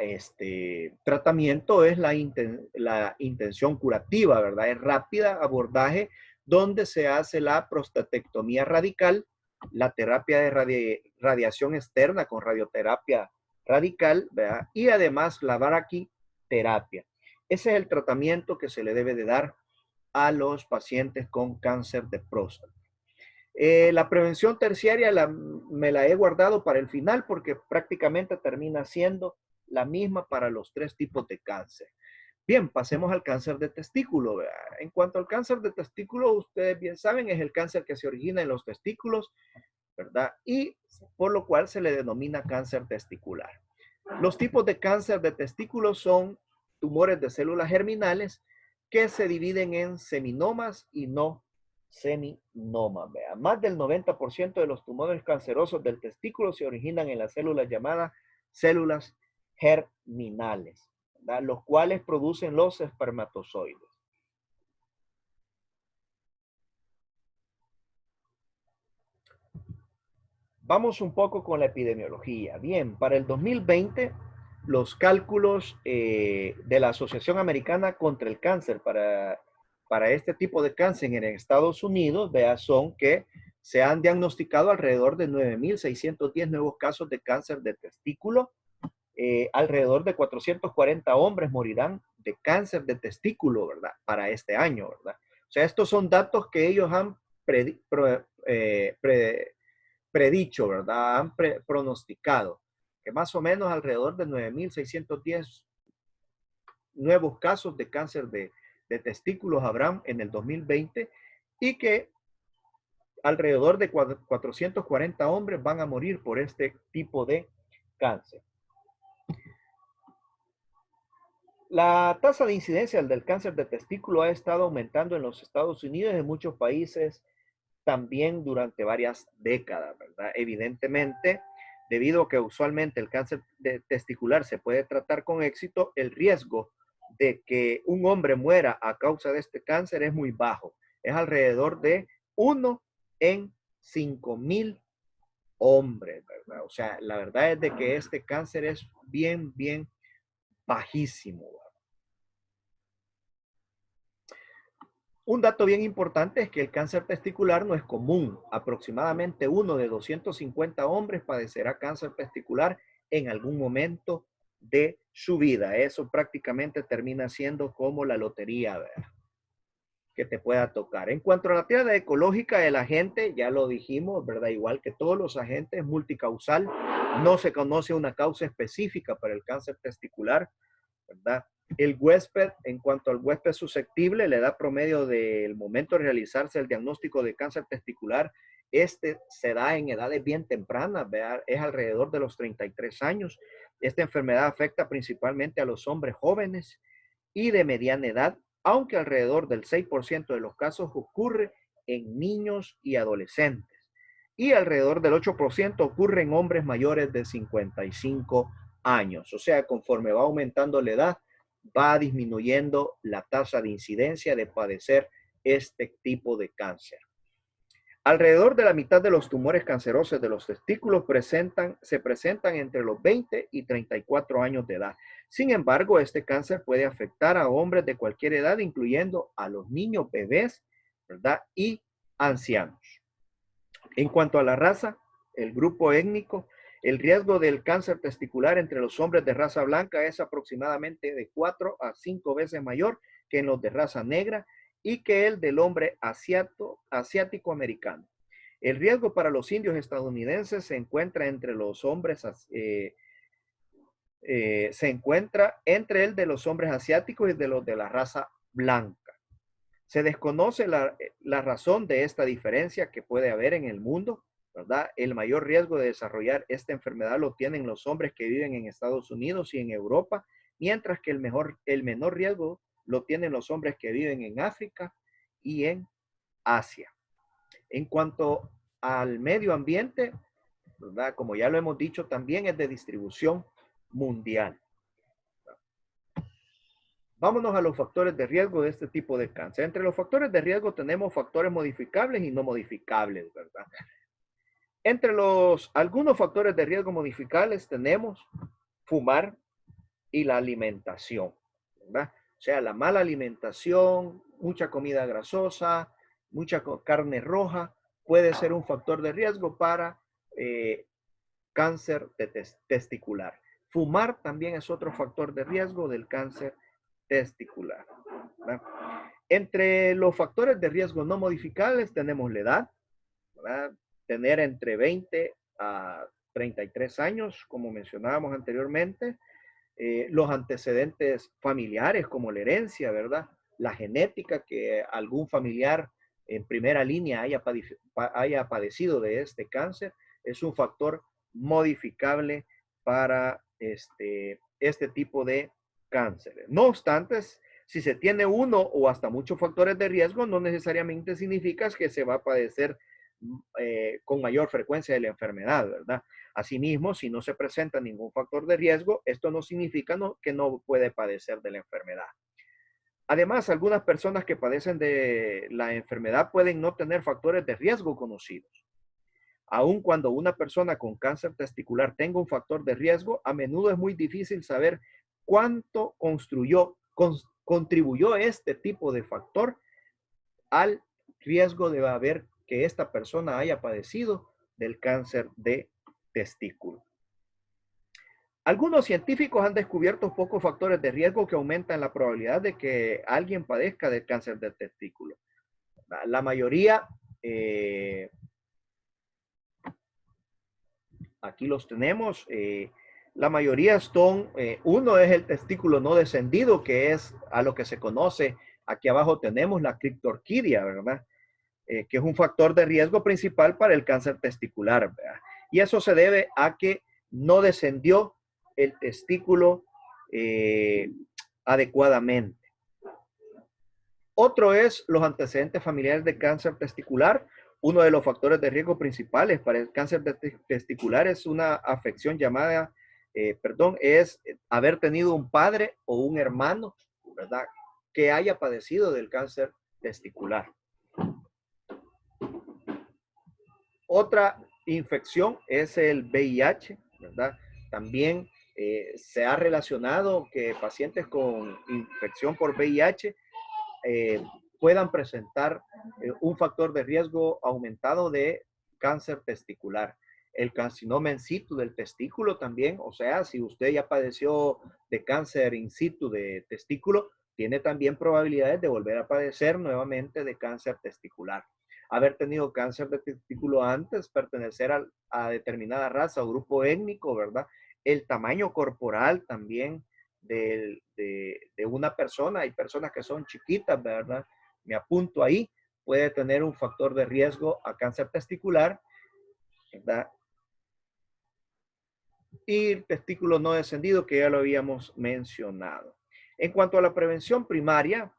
tratamiento es la intención curativa, ¿verdad? Es rápida abordaje donde se hace la prostatectomía radical, la terapia de radiación externa con radioterapia radical, ¿verdad? Y además la braquiterapia. Ese es el tratamiento que se le debe de dar a los pacientes con cáncer de próstata. La prevención terciaria me la he guardado para el final porque prácticamente termina siendo la misma para los tres tipos de cáncer. Bien, pasemos al cáncer de testículo. ¿Verdad? En cuanto al cáncer de testículo, ustedes bien saben, es el cáncer que se origina en los testículos, ¿verdad? Y por lo cual se le denomina cáncer testicular. Los tipos de cáncer de testículo son tumores de células germinales que se dividen en seminomas y no seminomas. Vean, más del 90% de los tumores cancerosos del testículo se originan en las células llamadas células germinales, ¿verdad? Los cuales producen los espermatozoides. Vamos un poco con la epidemiología. Bien, para el 2020, los cálculos de la Asociación Americana contra el Cáncer para este tipo de cáncer en Estados Unidos, vea, son que se han diagnosticado alrededor de 9.610 nuevos casos de cáncer de testículo. Alrededor de 440 hombres morirán de cáncer de testículo, ¿verdad? Para este año, ¿verdad? O sea, estos son datos que ellos han predicho, ¿verdad? Han pronosticado que más o menos alrededor de 9.610 nuevos casos de cáncer de testículos habrán en el 2020 y que alrededor de 440 hombres van a morir por este tipo de cáncer. La tasa de incidencia del cáncer de testículo ha estado aumentando en los Estados Unidos y en muchos países también durante varias décadas, ¿verdad? Evidentemente, debido a que usualmente el cáncer testicular se puede tratar con éxito, el riesgo de que un hombre muera a causa de este cáncer es muy bajo. Es alrededor de 1 en 5,000 hombres, ¿verdad? O sea, la verdad es de que este cáncer es bien, bien bajísimo, ¿verdad? Un dato bien importante es que el cáncer testicular no es común. Aproximadamente 1 de 250 hombres padecerá cáncer testicular en algún momento de su vida. Eso prácticamente termina siendo como la lotería, ¿verdad?, que te pueda tocar. En cuanto a la tirada ecológica del agente, ya lo dijimos, ¿verdad? Igual que todos los agentes, multicausal. No se conoce una causa específica para el cáncer testicular, ¿verdad? El huésped, en cuanto al huésped susceptible, la edad promedio del momento de realizarse el diagnóstico de cáncer testicular, este se da en edades bien tempranas, ¿verdad? Es alrededor de los 33 años. Esta enfermedad afecta principalmente a los hombres jóvenes y de mediana edad, aunque alrededor del 6% de los casos ocurre en niños y adolescentes. Y alrededor del 8% ocurre en hombres mayores de 55 años. O sea, conforme va aumentando la edad, va disminuyendo la tasa de incidencia de padecer este tipo de cáncer. Alrededor de la mitad de los tumores cancerosos de los testículos se presentan entre los 20 y 34 años de edad. Sin embargo, este cáncer puede afectar a hombres de cualquier edad, incluyendo a los niños, bebés, ¿verdad?, y ancianos. En cuanto a la raza, el grupo étnico, el riesgo del cáncer testicular entre los hombres de raza blanca es aproximadamente de 4 a 5 veces mayor que en los de raza negra y que el del hombre asiático americano. El riesgo para los indios estadounidenses se encuentra entre los hombres, se encuentra entre el de los hombres asiáticos y de los de la raza blanca. Se desconoce la razón de esta diferencia que puede haber en el mundo, ¿verdad? El mayor riesgo de desarrollar esta enfermedad lo tienen los hombres que viven en Estados Unidos y en Europa, mientras que el menor riesgo lo tienen los hombres que viven en África y en Asia. En cuanto al medio ambiente, ¿verdad?, como ya lo hemos dicho, también es de distribución mundial. Vámonos a los factores de riesgo de este tipo de cáncer. Entre los factores de riesgo tenemos factores modificables y no modificables, ¿verdad? Entre algunos factores de riesgo modificables tenemos fumar y la alimentación, ¿verdad? O sea, la mala alimentación, mucha comida grasosa, mucha carne roja, puede ser un factor de riesgo para cáncer testicular. Fumar también es otro factor de riesgo del cáncer testicular, ¿verdad? Entre los factores de riesgo no modificables tenemos la edad, ¿verdad? Tener entre 20 a 33 años, como mencionábamos anteriormente, los antecedentes familiares como la herencia, ¿verdad? La genética, que algún familiar en primera línea haya padecido de este cáncer, es un factor modificable para este tipo de cánceres. No obstante, si se tiene uno o hasta muchos factores de riesgo, no necesariamente significa que se va a padecer con mayor frecuencia de la enfermedad, ¿verdad? Asimismo, si no se presenta ningún factor de riesgo, esto no significa que no puede padecer de la enfermedad. Además, algunas personas que padecen de la enfermedad pueden no tener factores de riesgo conocidos. Aun cuando una persona con cáncer testicular tenga un factor de riesgo, a menudo es muy difícil saber cuánto contribuyó este tipo de factor al riesgo de haber que esta persona haya padecido del cáncer de testículo. Algunos científicos han descubierto pocos factores de riesgo que aumentan la probabilidad de que alguien padezca del cáncer de testículo. La mayoría, aquí los tenemos, la mayoría son, uno es el testículo no descendido, que es a lo que se conoce, aquí abajo tenemos la criptorquidia, ¿verdad? Que es un factor de riesgo principal para el cáncer testicular, ¿verdad? Y eso se debe a que no descendió el testículo adecuadamente. Otro es los antecedentes familiares de cáncer testicular. Uno de los factores de riesgo principales para el cáncer testicular es una afección llamada, es haber tenido un padre o un hermano, ¿verdad?, que haya padecido del cáncer testicular. Otra infección es el VIH, ¿verdad? También se ha relacionado que pacientes con infección por VIH puedan presentar un factor de riesgo aumentado de cáncer testicular. El carcinoma in situ del testículo también, o sea, si usted ya padeció de cáncer in situ de testículo, tiene también probabilidades de volver a padecer nuevamente de cáncer testicular. Haber tenido cáncer de testículo antes, pertenecer a determinada raza o grupo étnico, ¿verdad? El tamaño corporal también de una persona. Hay personas que son chiquitas, ¿verdad? Me apunto ahí, puede tener un factor de riesgo a cáncer testicular, ¿verdad? Y el testículo no descendido, que ya lo habíamos mencionado. En cuanto a la prevención primaria,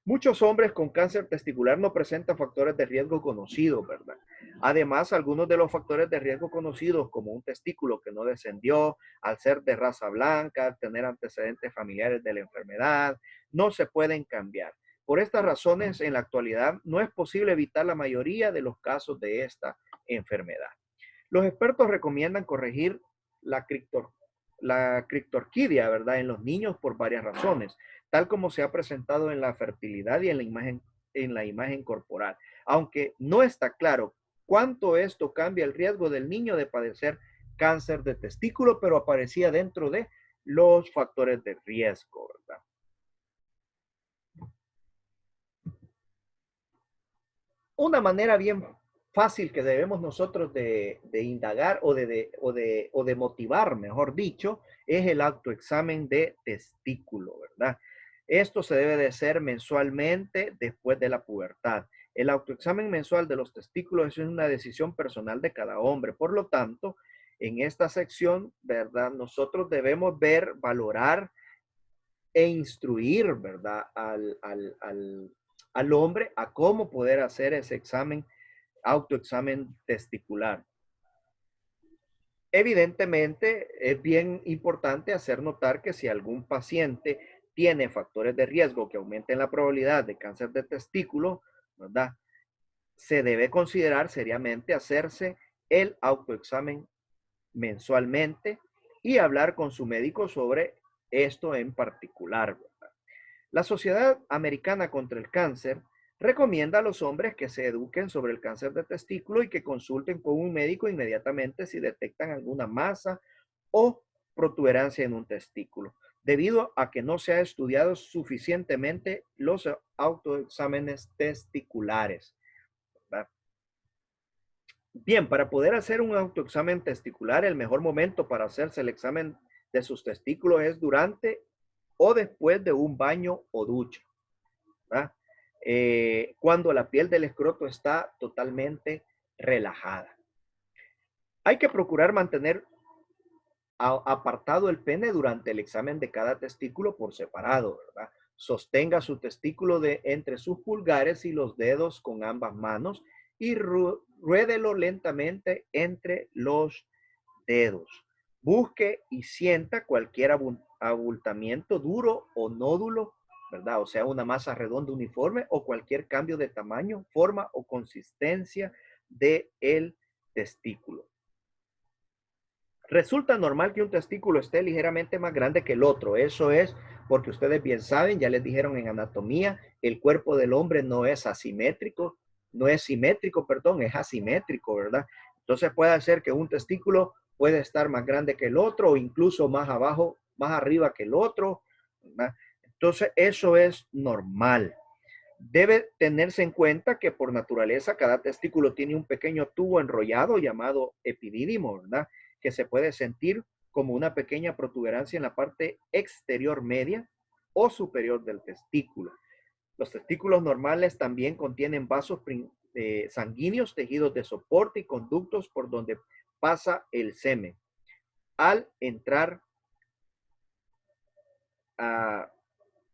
muchos hombres con cáncer testicular no presentan factores de riesgo conocidos, ¿verdad? Además, algunos de los factores de riesgo conocidos, como un testículo que no descendió, al ser de raza blanca, tener antecedentes familiares de la enfermedad, no se pueden cambiar. Por estas razones, en la actualidad, no es posible evitar la mayoría de los casos de esta enfermedad. Los expertos recomiendan corregir la criptorquidia, ¿verdad?, en los niños por varias razones, tal como se ha presentado en la fertilidad y en la imagen corporal, aunque no está claro cuánto esto cambia el riesgo del niño de padecer cáncer de testículo, pero aparecía dentro de los factores de riesgo, ¿verdad? Una manera bien fácil que debemos nosotros de indagar o de motivar, mejor dicho, es el autoexamen de testículo, ¿verdad? Esto se debe de hacer mensualmente después de la pubertad. El autoexamen mensual de los testículos es una decisión personal de cada hombre. Por lo tanto, en esta sección, ¿verdad?, nosotros debemos ver, valorar e instruir, ¿verdad?, al hombre a cómo poder hacer ese examen, autoexamen testicular. Evidentemente, es bien importante hacer notar que si algún paciente tiene factores de riesgo que aumenten la probabilidad de cáncer de testículo, ¿verdad?, se debe considerar seriamente hacerse el autoexamen mensualmente y hablar con su médico sobre esto en particular, ¿verdad? La Sociedad Americana contra el Cáncer recomienda a los hombres que se eduquen sobre el cáncer de testículo y que consulten con un médico inmediatamente si detectan alguna masa o protuberancia en un testículo, debido a que no se ha estudiado suficientemente los autoexámenes testiculares, ¿verdad? Bien, para poder hacer un autoexamen testicular, el mejor momento para hacerse el examen de sus testículos es durante o después de un baño o ducha, ¿verdad? Cuando la piel del escroto está totalmente relajada. Hay que procurar mantener apartado el pene durante el examen de cada testículo por separado, ¿verdad? Sostenga su testículo entre sus pulgares y los dedos con ambas manos y ruédelo lentamente entre los dedos. Busque y sienta cualquier abultamiento duro o nódulo, ¿verdad? O sea, una masa redonda uniforme o cualquier cambio de tamaño, forma o consistencia del testículo. Resulta normal que un testículo esté ligeramente más grande que el otro. Eso es porque ustedes bien saben, ya les dijeron en anatomía, el cuerpo del hombre no es asimétrico, perdón, es asimétrico, ¿verdad? Entonces puede ser que un testículo puede estar más grande que el otro o incluso más abajo, más arriba que el otro, ¿verdad? Entonces eso es normal. Debe tenerse en cuenta que por naturaleza cada testículo tiene un pequeño tubo enrollado llamado epidídimo, ¿verdad?, que se puede sentir como una pequeña protuberancia en la parte exterior media o superior del testículo. Los testículos normales también contienen vasos sanguíneos, tejidos de soporte y conductos por donde pasa el semen. Al entrar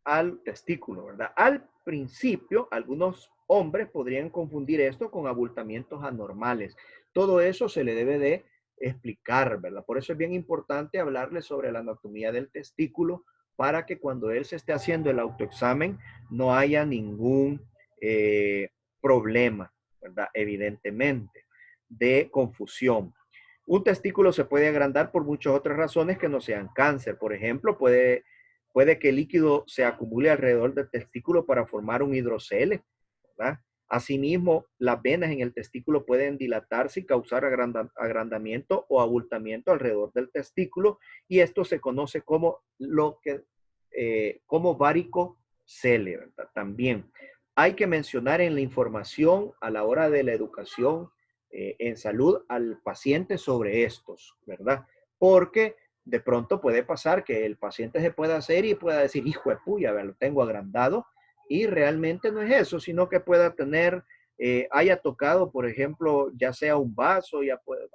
al testículo, ¿verdad? Al principio, algunos hombres podrían confundir esto con abultamientos anormales. Todo eso se le debe de explicar, ¿verdad? Por eso es bien importante hablarle sobre la anatomía del testículo para que cuando él se esté haciendo el autoexamen no haya ningún problema, ¿verdad? Evidentemente, de confusión. Un testículo se puede agrandar por muchas otras razones que no sean cáncer. Por ejemplo, puede que el líquido se acumule alrededor del testículo para formar un hidrocele, ¿verdad? Asimismo, las venas en el testículo pueden dilatarse y causar agrandamiento o abultamiento alrededor del testículo, y esto se conoce como como varicocele, ¿verdad? También hay que mencionar en la información a la hora de la educación en salud al paciente sobre estos, ¿verdad? Porque de pronto puede pasar que el paciente se pueda hacer y pueda decir, hijo de puya, lo tengo agrandado, y realmente no es eso, sino que pueda tener, haya tocado, por ejemplo, ya sea un vaso,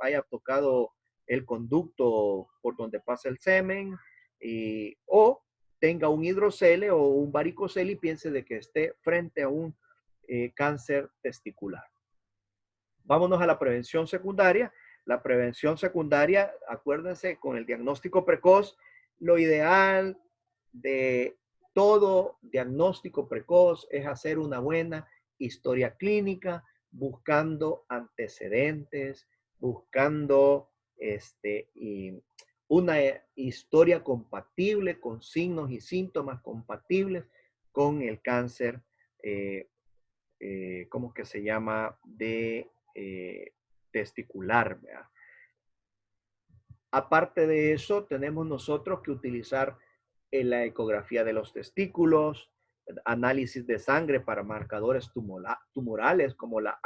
haya tocado el conducto por donde pasa el semen, o tenga un hidrocele o un varicocele y piense de que esté frente a un cáncer testicular. Vámonos a la prevención secundaria. La prevención secundaria, acuérdense, con el diagnóstico precoz, lo ideal de todo diagnóstico precoz es hacer una buena historia clínica, buscando antecedentes, buscando una historia compatible con signos y síntomas compatibles con el cáncer, ¿cómo que se llama? De testicular, ¿verdad? Aparte de eso, tenemos nosotros que utilizar la ecografía de los testículos, análisis de sangre para marcadores tumorales como la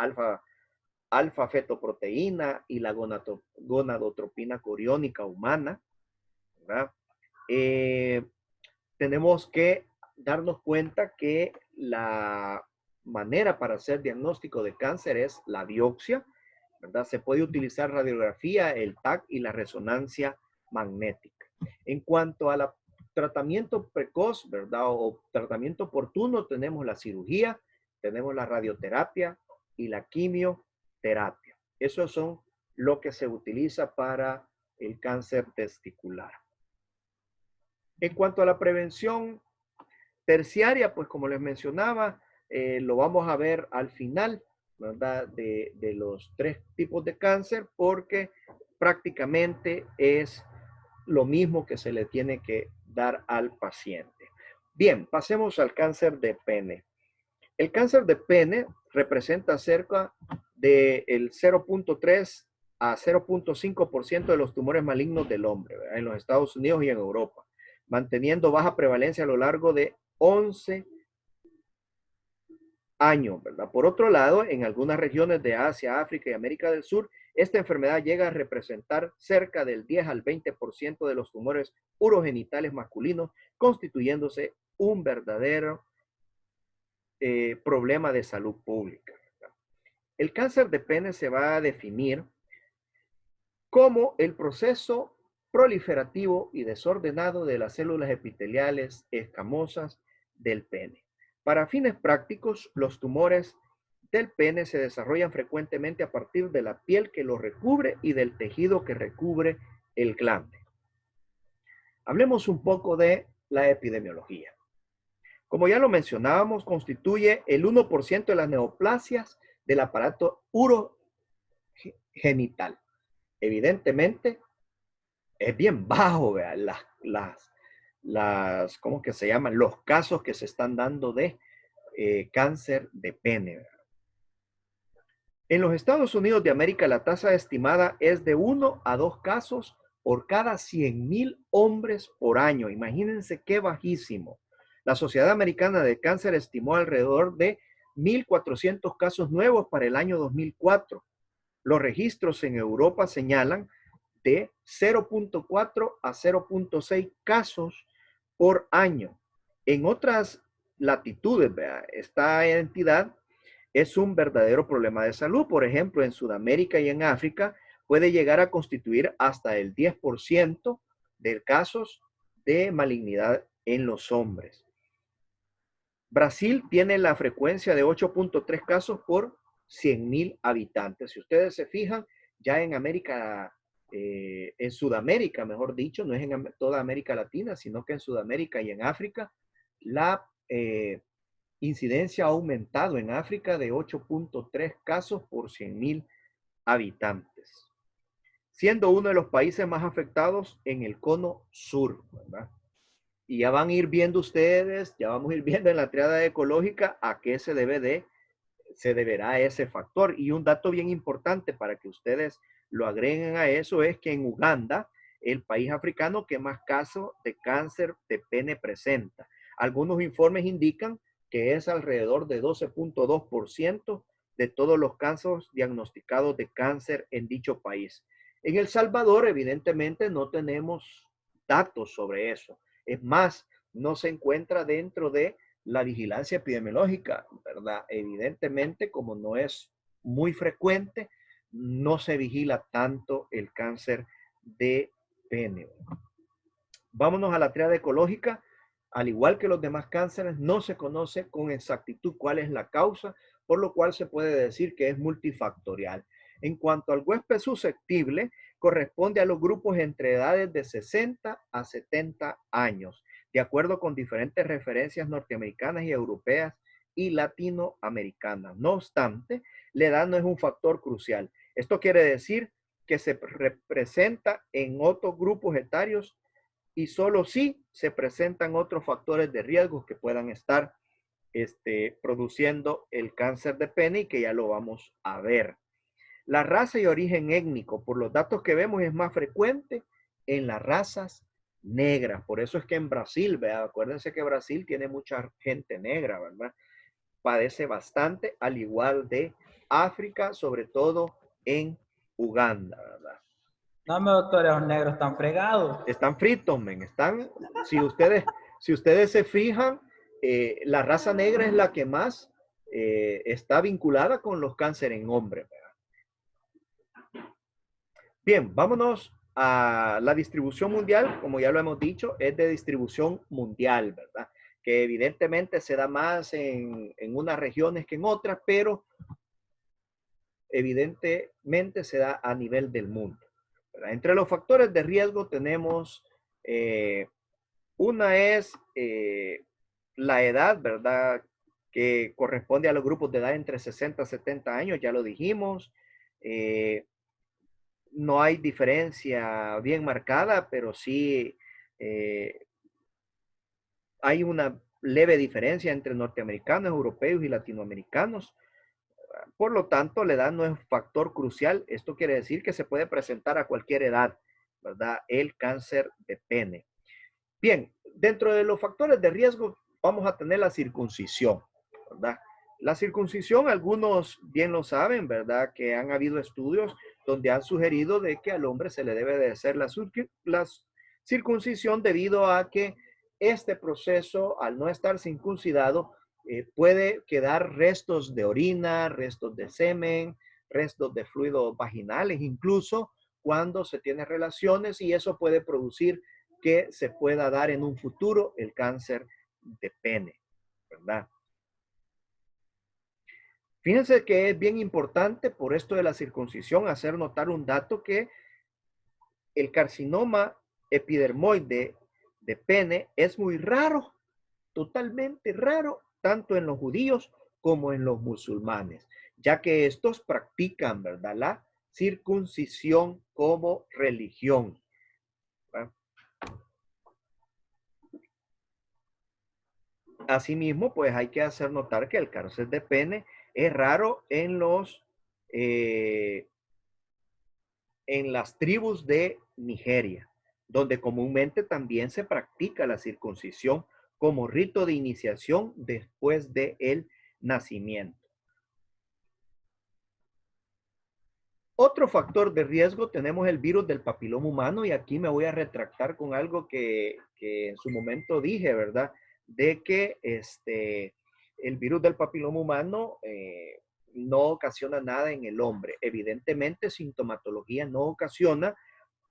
alfa-fetoproteína y la gonadotropina coriónica humana, ¿verdad? Tenemos que darnos cuenta que la manera para hacer diagnóstico de cáncer es la biopsia, ¿verdad? Se puede utilizar radiografía, el TAC y la resonancia magnética. En cuanto a tratamiento precoz, ¿verdad? O tratamiento oportuno, tenemos la cirugía, tenemos la radioterapia y la quimioterapia. Esos son lo que se utiliza para el cáncer testicular. En cuanto a la prevención terciaria, pues como les mencionaba, lo vamos a ver al final, ¿verdad? De los 3 tipos de cáncer, porque prácticamente es lo mismo que se le tiene que dar al paciente. Bien, pasemos al cáncer de pene. El cáncer de pene representa cerca del 0.3 a 0.5% de los tumores malignos del hombre, ¿verdad? En los Estados Unidos y en Europa, manteniendo baja prevalencia a lo largo de 11 años, ¿verdad? Por otro lado, en algunas regiones de Asia, África y América del Sur, esta enfermedad llega a representar cerca del 10 al 20% de los tumores urogenitales masculinos, constituyéndose un verdadero problema de salud pública, ¿verdad? El cáncer de pene se va a definir como el proceso proliferativo y desordenado de las células epiteliales escamosas del pene. Para fines prácticos, los tumores del pene se desarrollan frecuentemente a partir de la piel que lo recubre y del tejido que recubre el glande. Hablemos un poco de la epidemiología. Como ya lo mencionábamos, constituye el 1% de las neoplasias del aparato urogenital. Evidentemente, es bien bajo, ¿verdad? ¿Cómo que se llaman? Los casos que se están dando de cáncer de pene, ¿verdad? En los Estados Unidos de América, la tasa estimada es de 1 a 2 casos por cada 100,000 hombres por año. Imagínense qué bajísimo. La Sociedad Americana de Cáncer estimó alrededor de 1,400 casos nuevos para el año 2004. Los registros en Europa señalan de 0.4 a 0.6 casos por año. En otras latitudes, ¿verdad? Esta entidad es un verdadero problema de salud. Por ejemplo, en Sudamérica y en África puede llegar a constituir hasta el 10% de casos de malignidad en los hombres. Brasil tiene la frecuencia de 8.3 casos por 100.000 habitantes. Si ustedes se fijan, ya en América, en Sudamérica, mejor dicho, no es en toda América Latina, sino que en Sudamérica y en África, la incidencia ha aumentado en África de 8.3 casos por 100.000 habitantes, siendo uno de los países más afectados en el cono sur, ¿verdad? Y ya van a ir viendo ustedes, ya vamos a ir viendo en la triada ecológica a qué se deberá ese factor. Y un dato bien importante para que ustedes lo agreguen a eso es que en Uganda, el país africano que más casos de cáncer de pene presenta. Algunos informes indican que es alrededor de 12.2% de todos los casos diagnosticados de cáncer en dicho país. En El Salvador, evidentemente, no tenemos datos sobre eso. Es más, no se encuentra dentro de la vigilancia epidemiológica, ¿verdad? Evidentemente, como no es muy frecuente, no se vigila tanto el cáncer de pene. Vámonos a la triada ecológica. Al igual que los demás cánceres, no se conoce con exactitud cuál es la causa, por lo cual se puede decir que es multifactorial. En cuanto al huésped susceptible, corresponde a los grupos entre edades de 60 a 70 años, de acuerdo con diferentes referencias norteamericanas y europeas y latinoamericanas. No obstante, la edad no es un factor crucial. Esto quiere decir que se representa en otros grupos etarios y solo si se presentan otros factores de riesgo que puedan estar produciendo el cáncer de pene y que ya lo vamos a ver. La raza y origen étnico, por los datos que vemos, es más frecuente en las razas negras. Por eso es que en Brasil, ¿verdad? Acuérdense que Brasil tiene mucha gente negra, ¿verdad? Padece bastante, al igual de África, sobre todo en Uganda, ¿verdad?
No, me doctores, los negros están fregados.
Están fritos, men. Están, si ustedes se fijan, la raza negra es la que más está vinculada con los cánceres en hombres, ¿verdad? Bien, vámonos a la distribución mundial. Como ya lo hemos dicho, es de distribución mundial, ¿verdad? Que evidentemente se da más en unas regiones que en otras, pero evidentemente se da a nivel del mundo, ¿verdad? Entre los factores de riesgo tenemos, una es la edad, ¿verdad? Que corresponde a los grupos de edad entre 60 a 70 años, ya lo dijimos. No hay diferencia bien marcada, pero sí hay una leve diferencia entre norteamericanos, europeos y latinoamericanos. Por lo tanto, la edad no es un factor crucial. Esto quiere decir que se puede presentar a cualquier edad, ¿verdad? El cáncer de pene. Bien, dentro de los factores de riesgo vamos a tener la circuncisión, ¿verdad? La circuncisión, algunos bien lo saben, ¿verdad? Que han habido estudios donde han sugerido de que al hombre se le debe de hacer la circuncisión debido a que este proceso, al no estar circuncidado, puede quedar restos de orina, restos de semen, restos de fluidos vaginales, incluso cuando se tiene relaciones, y eso puede producir que se pueda dar en un futuro el cáncer de pene, ¿verdad? Fíjense que es bien importante por esto de la circuncisión hacer notar un dato, que el carcinoma epidermoide de pene es muy raro, totalmente raro, tanto en los judíos como en los musulmanes, ya que estos practican, ¿verdad?, la circuncisión como religión, ¿verdad? Asimismo, pues hay que hacer notar que el cáncer de pene es raro en las tribus de Nigeria, donde comúnmente también se practica la circuncisión como rito de iniciación después del nacimiento. Otro factor de riesgo tenemos el virus del papiloma humano, y aquí me voy a retractar con algo que en su momento dije, ¿verdad? De que el virus del papiloma humano no ocasiona nada en el hombre. Evidentemente, sintomatología no ocasiona,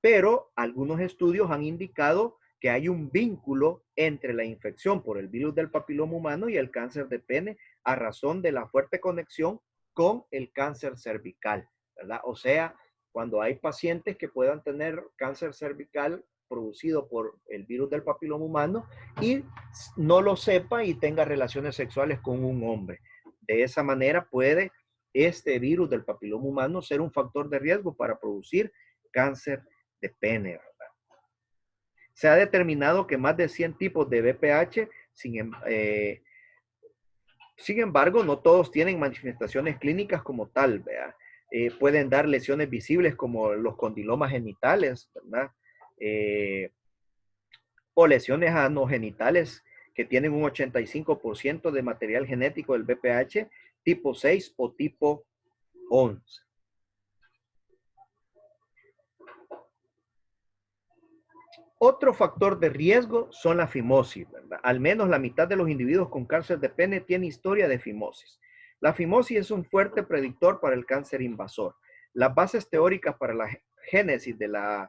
pero algunos estudios han indicado que hay un vínculo entre la infección por el virus del papiloma humano y el cáncer de pene a razón de la fuerte conexión con el cáncer cervical, ¿verdad? O sea, cuando hay pacientes que puedan tener cáncer cervical producido por el virus del papiloma humano y no lo sepa y tenga relaciones sexuales con un hombre. De esa manera puede este virus del papiloma humano ser un factor de riesgo para producir cáncer de pene, ¿verdad? Se ha determinado que más de 100 tipos de VPH, sin embargo, no todos tienen manifestaciones clínicas como tal, ¿verdad? Pueden dar lesiones visibles como los condilomas genitales, ¿verdad? O lesiones anogenitales que tienen un 85% de material genético del VPH tipo 6 o tipo 11. Otro factor de riesgo son la fimosis, ¿verdad? Al menos la mitad de los individuos con cáncer de pene tiene historia de fimosis. La fimosis es un fuerte predictor para el cáncer invasor. Las bases teóricas para la génesis de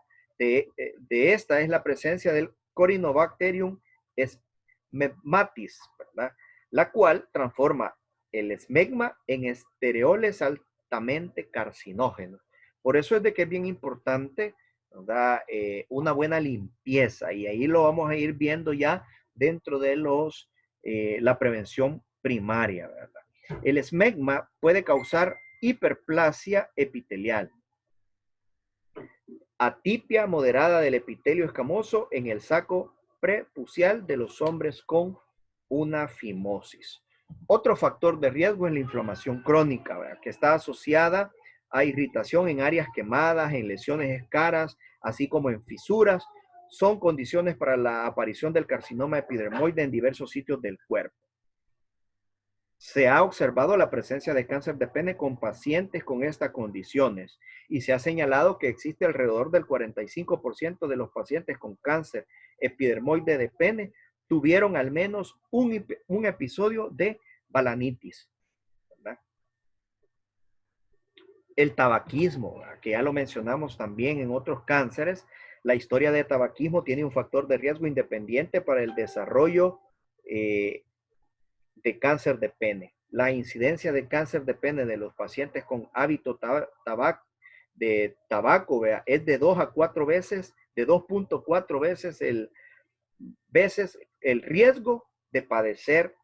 esta es la presencia del Corynebacterium smegmatis, ¿verdad? La cual transforma el esmegma en esteroles altamente carcinógenos. Por eso es de que es bien importante, ¿verdad? Una buena limpieza, y ahí lo vamos a ir viendo ya dentro de la prevención primaria, ¿verdad? El esmegma puede causar hiperplasia epitelial, atipia moderada del epitelio escamoso en el saco prepucial de los hombres con una fimosis. Otro factor de riesgo es la inflamación crónica, ¿verdad? Que está asociada a irritación en áreas quemadas, en lesiones escaras, así como en fisuras. Son condiciones para la aparición del carcinoma epidermoide en diversos sitios del cuerpo. Se ha observado la presencia de cáncer de pene con pacientes con estas condiciones y se ha señalado que existe alrededor del 45% de los pacientes con cáncer epidermoide de pene tuvieron al menos un episodio de balanitis, ¿verdad? El tabaquismo, que ya lo mencionamos también en otros cánceres. La historia de tabaquismo tiene un factor de riesgo independiente para el desarrollo de cáncer de pene. La incidencia de cáncer de pene de los pacientes con hábito de tabaco, ¿vea? Es de 2 a 4 veces, de 2.4 veces el riesgo de padecer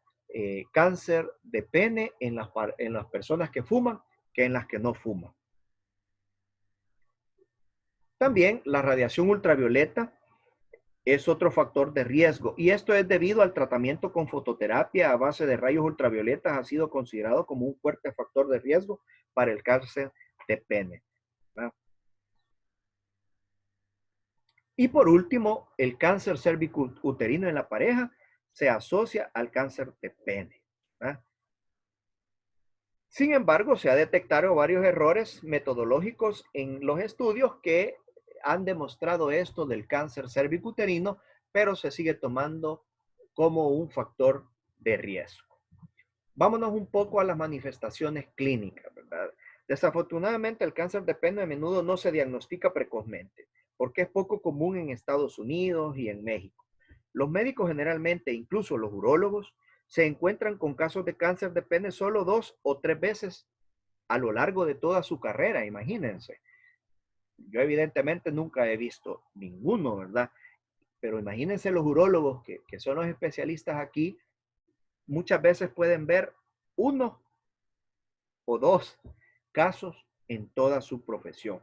cáncer de pene en las personas que fuman que en las que no fuman. También la radiación ultravioleta es otro factor de riesgo, y esto es debido al tratamiento con fototerapia a base de rayos ultravioletas. Ha sido considerado como un fuerte factor de riesgo para el cáncer de pene, ¿verdad? Y por último, el cáncer cervicuterino en la pareja se asocia al cáncer de pene, ¿verdad? Sin embargo, se ha detectado varios errores metodológicos en los estudios que han demostrado esto del cáncer cervicuterino, pero se sigue tomando como un factor de riesgo. Vámonos un poco a las manifestaciones clínicas, ¿verdad? Desafortunadamente, el cáncer de pene a menudo no se diagnostica precozmente, porque es poco común en Estados Unidos y en México. Los médicos generalmente, incluso los urólogos, se encuentran con casos de cáncer de pene solo 2 o 3 veces a lo largo de toda su carrera, imagínense. Yo evidentemente nunca he visto ninguno, ¿verdad? Pero imagínense los urólogos que son los especialistas aquí, muchas veces pueden ver 1 o 2 casos en toda su profesión.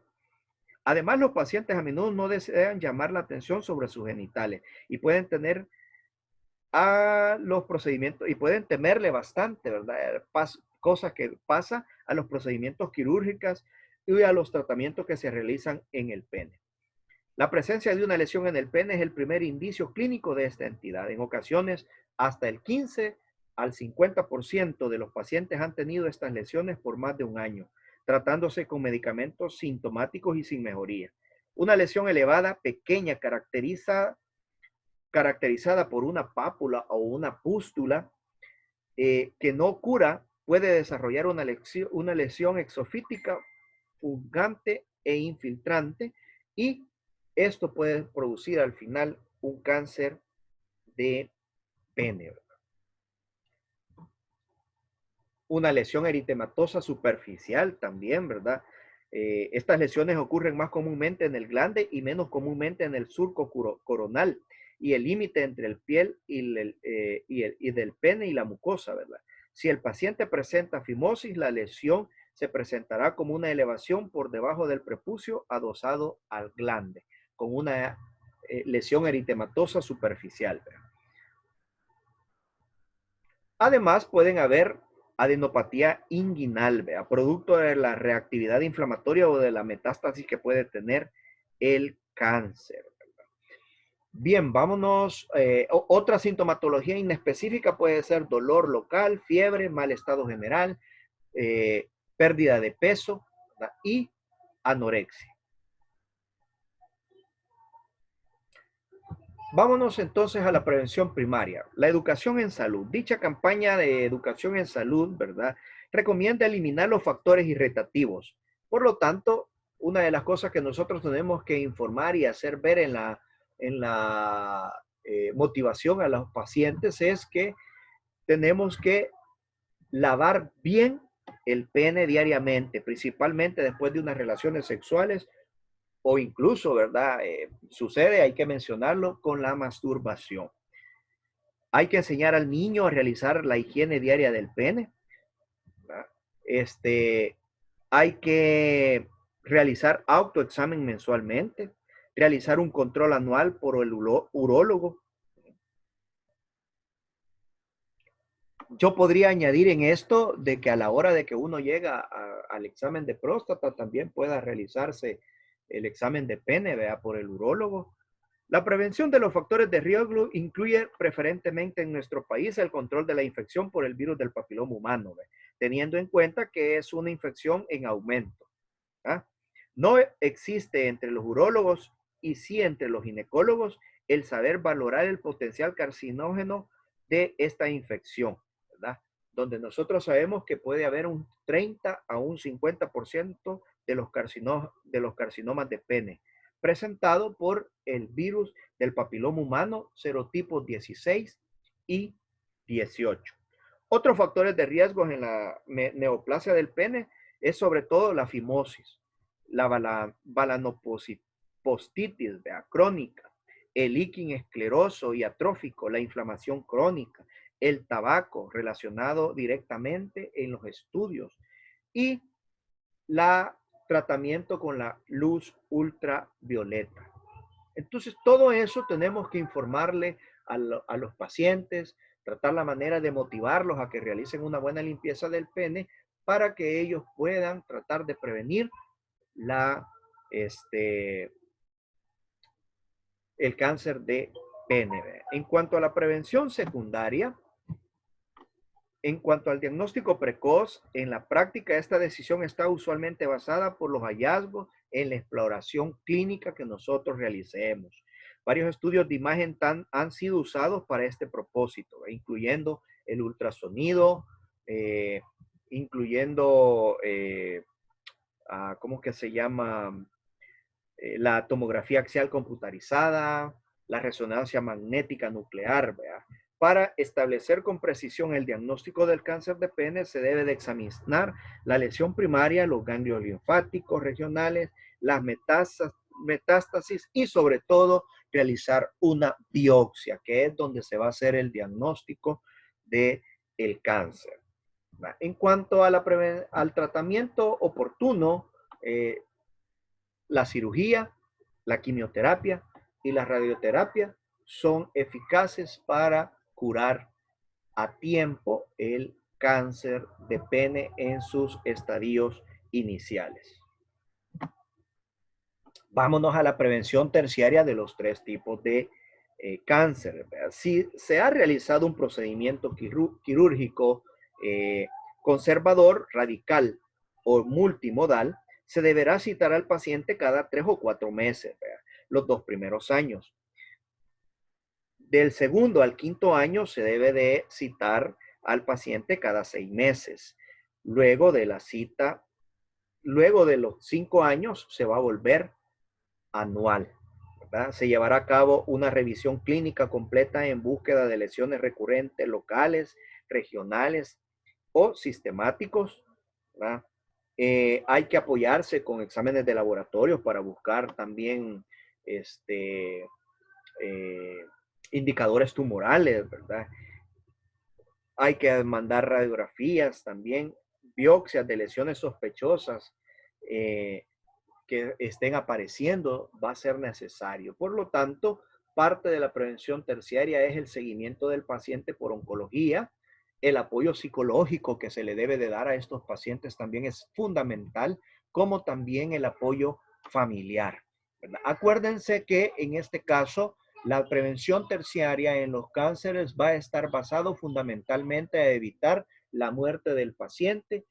Además, los pacientes a menudo no desean llamar la atención sobre sus genitales y pueden tener a los procedimientos y pueden temerle bastante, ¿verdad? Cosas que pasa a los procedimientos quirúrgicos y a los tratamientos que se realizan en el pene. La presencia de una lesión en el pene es el primer indicio clínico de esta entidad. En ocasiones, hasta el 15 al 50% de los pacientes han tenido estas lesiones por más de un año, tratándose con medicamentos sintomáticos y sin mejoría. Una lesión elevada, pequeña, caracterizada por una pápula o una pústula que no cura, puede desarrollar una lesión exofítica, fungante e infiltrante, y esto puede producir al final un cáncer de pene, ¿verdad? Una lesión eritematosa superficial también, ¿verdad? Estas lesiones ocurren más comúnmente en el glande y menos comúnmente en el surco coronal y el límite entre el piel y del pene y la mucosa, ¿verdad? Si el paciente presenta fimosis, la lesión se presentará como una elevación por debajo del prepucio adosado al glande, con una lesión eritematosa superficial, ¿verdad? Además, pueden haber adenopatía inguinal, ¿verdad? Producto de la reactividad inflamatoria o de la metástasis que puede tener el cáncer, ¿verdad? Bien, vámonos. Otra sintomatología inespecífica puede ser dolor local, fiebre, mal estado general, pérdida de peso, ¿verdad? Y anorexia. Vámonos entonces a la prevención primaria. La educación en salud. Dicha campaña de educación en salud, ¿verdad? Recomienda eliminar los factores irritativos. Por lo tanto, una de las cosas que nosotros tenemos que informar y hacer ver en la motivación a los pacientes es que tenemos que lavar bien el pene diariamente, principalmente después de unas relaciones sexuales o incluso, ¿verdad? Sucede, hay que mencionarlo, con la masturbación. Hay que enseñar al niño a realizar la higiene diaria del pene, ¿verdad? Hay que realizar autoexamen mensualmente, realizar un control anual por el urólogo. Yo podría añadir en esto de que a la hora de que uno llega al examen de próstata, también pueda realizarse el examen de pene, vea, por el urólogo. La prevención de los factores de riesgo incluye preferentemente en nuestro país el control de la infección por el virus del papiloma humano, ¿ve? Teniendo en cuenta que es una infección en aumento. ¿Ah? No existe entre los urólogos y sí entre los ginecólogos el saber valorar el potencial carcinógeno de esta infección, ¿verdad? Donde nosotros sabemos que puede haber un 30 a un 50% de los carcinomas de pene, presentado por el virus del papiloma humano serotipos 16 y 18. Otros factores de riesgo en la neoplasia del pene es sobre todo la fimosis, la balanopostitis crónica, el líquen escleroso y atrófico, la inflamación crónica, el tabaco relacionado directamente en los estudios y la tratamiento con la luz ultravioleta. Entonces, todo eso tenemos que informarle a los pacientes, tratar la manera de motivarlos a que realicen una buena limpieza del pene para que ellos puedan tratar de prevenir el cáncer de pene. En cuanto a la prevención secundaria, en cuanto al diagnóstico precoz, en la práctica esta decisión está usualmente basada por los hallazgos en la exploración clínica que nosotros realicemos. Varios estudios de imagen han sido usados para este propósito, incluyendo el ultrasonido, incluyendo, ¿cómo que se llama? La tomografía axial computarizada, la resonancia magnética nuclear, ¿verdad? Para establecer con precisión el diagnóstico del cáncer de pene se debe de examinar la lesión primaria, los ganglios linfáticos regionales, las metástasis y sobre todo realizar una biopsia, que es donde se va a hacer el diagnóstico del cáncer. En cuanto a al tratamiento oportuno, la cirugía, la quimioterapia y la radioterapia son eficaces para curar a tiempo el cáncer de pene en sus estadios iniciales. Vámonos a la prevención terciaria de los tres tipos de cáncer. Si se ha realizado un procedimiento quirúrgico conservador, radical o multimodal, se deberá citar al paciente cada 3 o 4 meses, los 2 primeros años. Del segundo al quinto año se debe de citar al paciente cada 6 meses. Luego de la cita, luego de los 5 años se va a volver anual. ¿verdad? Se llevará a cabo una revisión clínica completa en búsqueda de lesiones recurrentes locales, regionales o sistemáticos, ¿verdad? Hay que apoyarse con exámenes de laboratorio para buscar también eh, indicadores tumorales, ¿verdad? Hay que mandar radiografías también, biopsias de lesiones sospechosas que estén apareciendo, va a ser necesario. Por lo tanto, parte de la prevención terciaria es el seguimiento del paciente por oncología. El apoyo psicológico que se le debe de dar a estos pacientes también es fundamental, como también el apoyo familiar, ¿verdad? Acuérdense que en este caso, la prevención terciaria en los cánceres va a estar basado fundamentalmente a evitar la muerte del paciente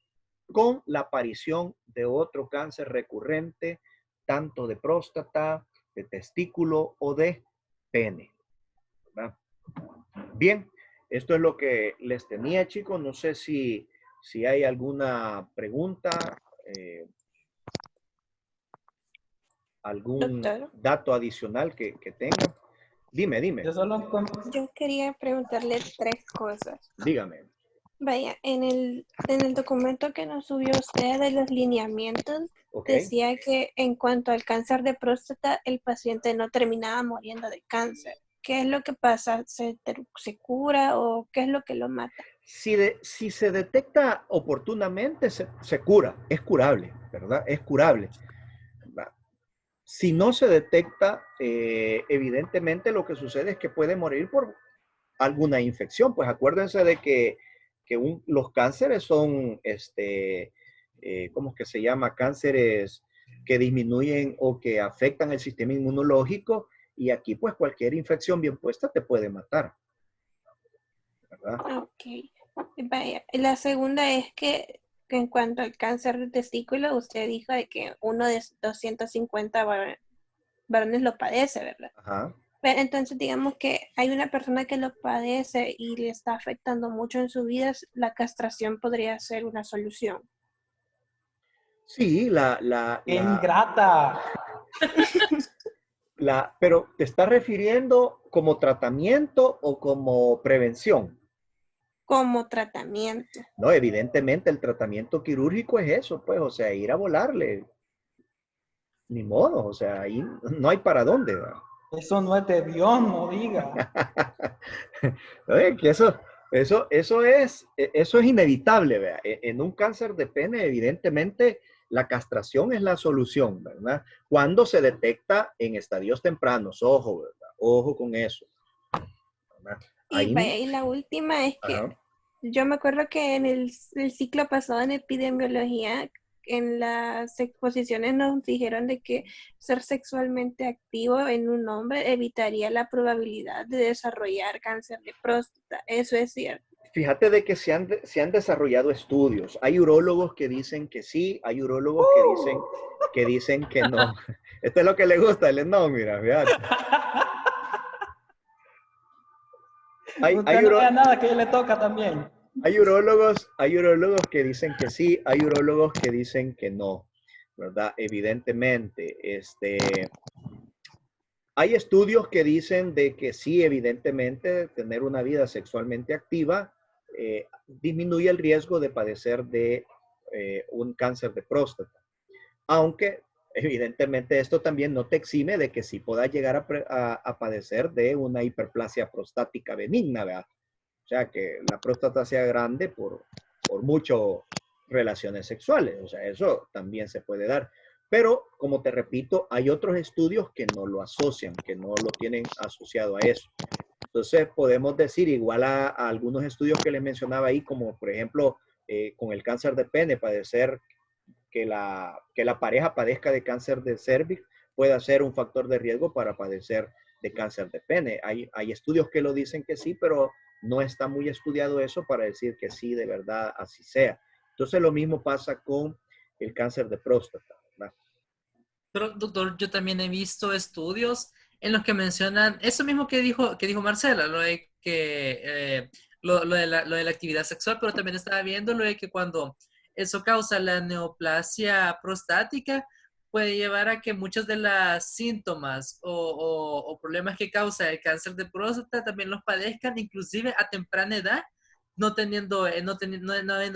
con la aparición de otro cáncer recurrente, tanto de próstata, de testículo o de pene, ¿verdad? Bien, esto es lo que les tenía, chicos. No sé si hay alguna pregunta, eh, algún
Doctor,
dato adicional que tengan. Dime,
Yo solo
yo quería preguntarle tres cosas.
dígame.
Vaya, en el documento que nos subió usted de los lineamientos,
Ok.
decía que en cuanto al cáncer de próstata, el paciente no terminaba muriendo de cáncer. ¿Qué es lo que pasa? ¿Se cura o qué es lo que lo mata?
Si se detecta oportunamente, se cura, es curable, ¿verdad? Es curable. ¿Verdad? Si no se detecta, evidentemente lo que sucede es que puede morir por alguna infección. Pues acuérdense de que los cánceres son, ¿cómo es que se llama? Cánceres que disminuyen o que afectan el sistema inmunológico y aquí pues cualquier infección bien puesta te puede matar, ¿verdad?
Ok. Vaya, la segunda es que en cuanto al cáncer de testículo, usted dijo de que uno de 250 varones lo padece, ¿verdad?
Ajá.
Pero entonces digamos que hay una persona que lo padece y le está afectando mucho en su vida, la castración podría ser una solución.
Sí,
¡Qué ingrata!
pero ¿te estás refiriendo como tratamiento o como prevención?
Como tratamiento.
No, evidentemente el tratamiento quirúrgico es eso, pues, o sea, ir a volarle, ni modo, o sea, ahí no hay para dónde, ¿verdad?
Eso no es de Dios, no diga.
Oye, que eso es inevitable, ¿verdad? En un cáncer de pene, evidentemente, la castración es la solución, ¿verdad? Cuando se detecta en estadios tempranos, ojo, ¿verdad? Ojo con eso, ¿verdad?
Y,
Ahí,
vaya, y la última es que
ajá.
yo me acuerdo que en el ciclo pasado en epidemiología, en las exposiciones nos dijeron de que ser sexualmente activo en un hombre evitaría la probabilidad de desarrollar cáncer de próstata. Eso es cierto.
Fíjate de que se han desarrollado estudios. Hay urólogos que dicen que sí, hay urólogos que dicen que no. Esto es lo que le gusta, no, mira, fíjate.
Usted no vea nada que le toca también.
Hay urólogos que dicen que sí, hay urólogos que dicen que no, ¿verdad? Evidentemente, hay estudios que dicen de que sí, evidentemente, tener una vida sexualmente activa disminuye el riesgo de padecer de un cáncer de próstata. Aunque, evidentemente, esto también no te exime de que sí puedas llegar a padecer de una hiperplasia prostática benigna, ¿verdad? O sea, que la próstata sea grande por mucho relaciones sexuales. O sea, eso también se puede dar. Pero, como te repito, hay otros estudios que no lo asocian, que no lo tienen asociado a eso. Entonces, podemos decir, igual a algunos estudios que les mencionaba ahí, como por ejemplo, con el cáncer de pene, padecer que la pareja padezca de cáncer de cervix pueda ser un factor de riesgo para padecer de cáncer de pene. Hay estudios que lo dicen que sí, pero no está muy estudiado eso para decir que sí, de verdad, así sea. Entonces, lo mismo pasa con el cáncer de próstata, ¿verdad?
Pero, doctor, yo también he visto estudios en los que mencionan eso mismo que dijo Marcela, lo de que lo de la actividad sexual, pero también estaba viendo lo de que cuando eso causa la neoplasia prostática, puede llevar a que muchos de los síntomas o problemas que causa el cáncer de próstata también los padezcan, inclusive a temprana edad, no habiendo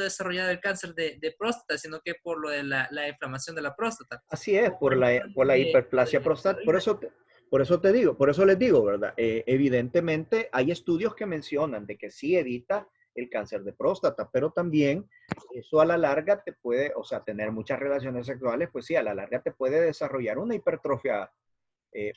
desarrollado el cáncer de próstata, sino que por lo de la inflamación de la próstata.
Así es,
O
por
lo
la
de
hiperplasia
la
prostática.
tiroides.
Por eso te digo, por eso les digo, ¿verdad? Evidentemente hay estudios que mencionan de que sí evita el cáncer de próstata, pero también eso a la larga te puede, o sea, tener muchas relaciones sexuales, pues sí, a la larga te puede desarrollar una hipertrofia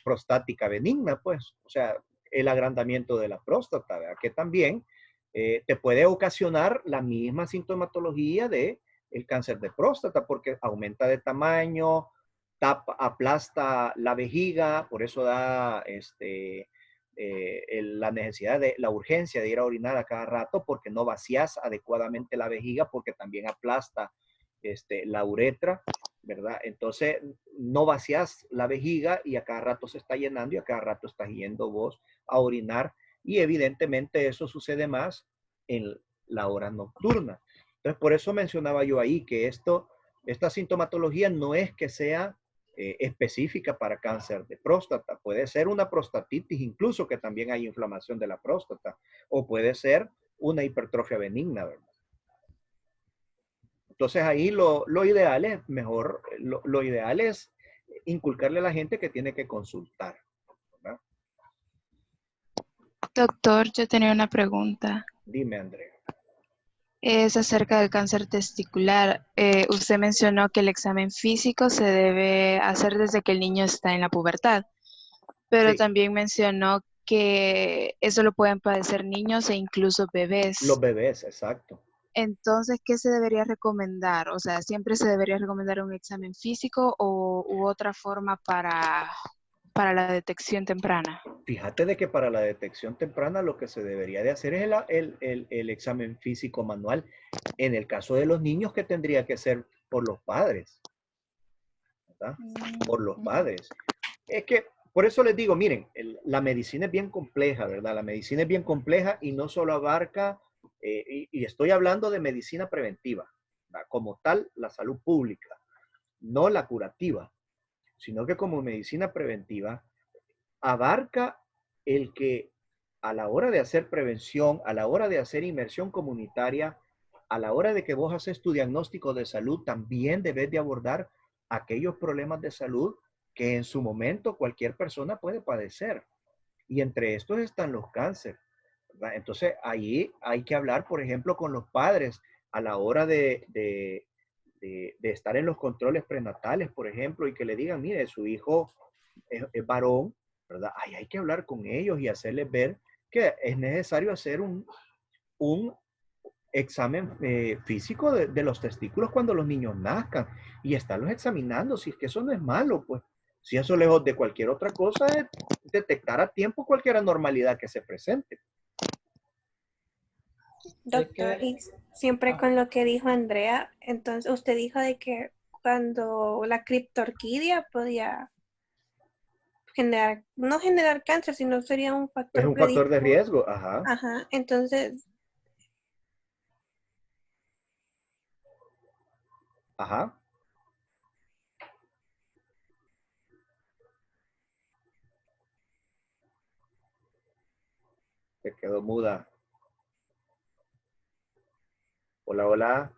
prostática benigna, pues, o sea, el agrandamiento de la próstata, ¿verdad? Que también te puede ocasionar la misma sintomatología de el cáncer de próstata, porque aumenta de tamaño, aplasta la vejiga, por eso da la necesidad de la urgencia de ir a orinar a cada rato, porque no vacías adecuadamente la vejiga, porque también aplasta la uretra, ¿verdad? Entonces, no vacías la vejiga y a cada rato se está llenando y a cada rato estás yendo vos a orinar y evidentemente eso sucede más en la hora nocturna. Entonces, por eso mencionaba yo ahí que esta sintomatología no es que sea específica para cáncer de próstata. Puede ser una prostatitis, incluso que también hay inflamación de la próstata, o puede ser una hipertrofia benigna, ¿verdad? Entonces ahí lo ideal es mejor, lo ideal es inculcarle a la gente que tiene que consultar, ¿verdad?
Doctor, yo tenía una pregunta.
Dime, Andrea.
Es acerca del cáncer testicular. Usted mencionó que el examen físico se debe hacer desde que el niño está en la pubertad, pero
Sí,
también mencionó que eso lo pueden padecer niños e incluso
los
bebés.
bebés, exacto.
Entonces, ¿qué se debería recomendar? O sea, ¿siempre se debería recomendar un examen físico u otra forma para la detección temprana?
Fíjate de que para la detección temprana lo que se debería de hacer es el examen físico manual. En el caso de los niños, que tendría que ser por los padres, ¿verdad? Por los
Ujú.
padres. Es que, por eso les digo, miren, la medicina es bien compleja, ¿verdad? La medicina es bien compleja y no solo abarca, y estoy hablando de medicina preventiva, ¿verdad? Como tal, la salud pública, no la curativa, sino que como medicina preventiva abarca el que a la hora de hacer prevención, a la hora de hacer inmersión comunitaria, a la hora de que vos haces tu diagnóstico de salud, también debes de abordar aquellos problemas de salud que en su momento cualquier persona puede padecer. Y entre estos están los cánceres, ¿verdad? Entonces, ahí hay que hablar, por ejemplo, con los padres a la hora de estar en los controles prenatales, por ejemplo, y que le digan, mire, su hijo es varón, ¿verdad? Ahí hay que hablar con ellos y hacerles ver que es necesario hacer un examen físico de los testículos cuando los niños nazcan y estarlos examinando, si es que eso no es malo, pues si eso lejos de cualquier otra cosa es detectar a tiempo cualquier anormalidad que se presente.
Es
Doctor,
que,
y siempre
ah,
con lo que dijo Andrea, entonces usted dijo de que cuando la criptorquidia podía generar, no generar cáncer, sino sería un
Es
factor
un factor de
predictor.
riesgo, ajá,
Ajá, entonces,
ajá, se quedó muda. Hola, hola.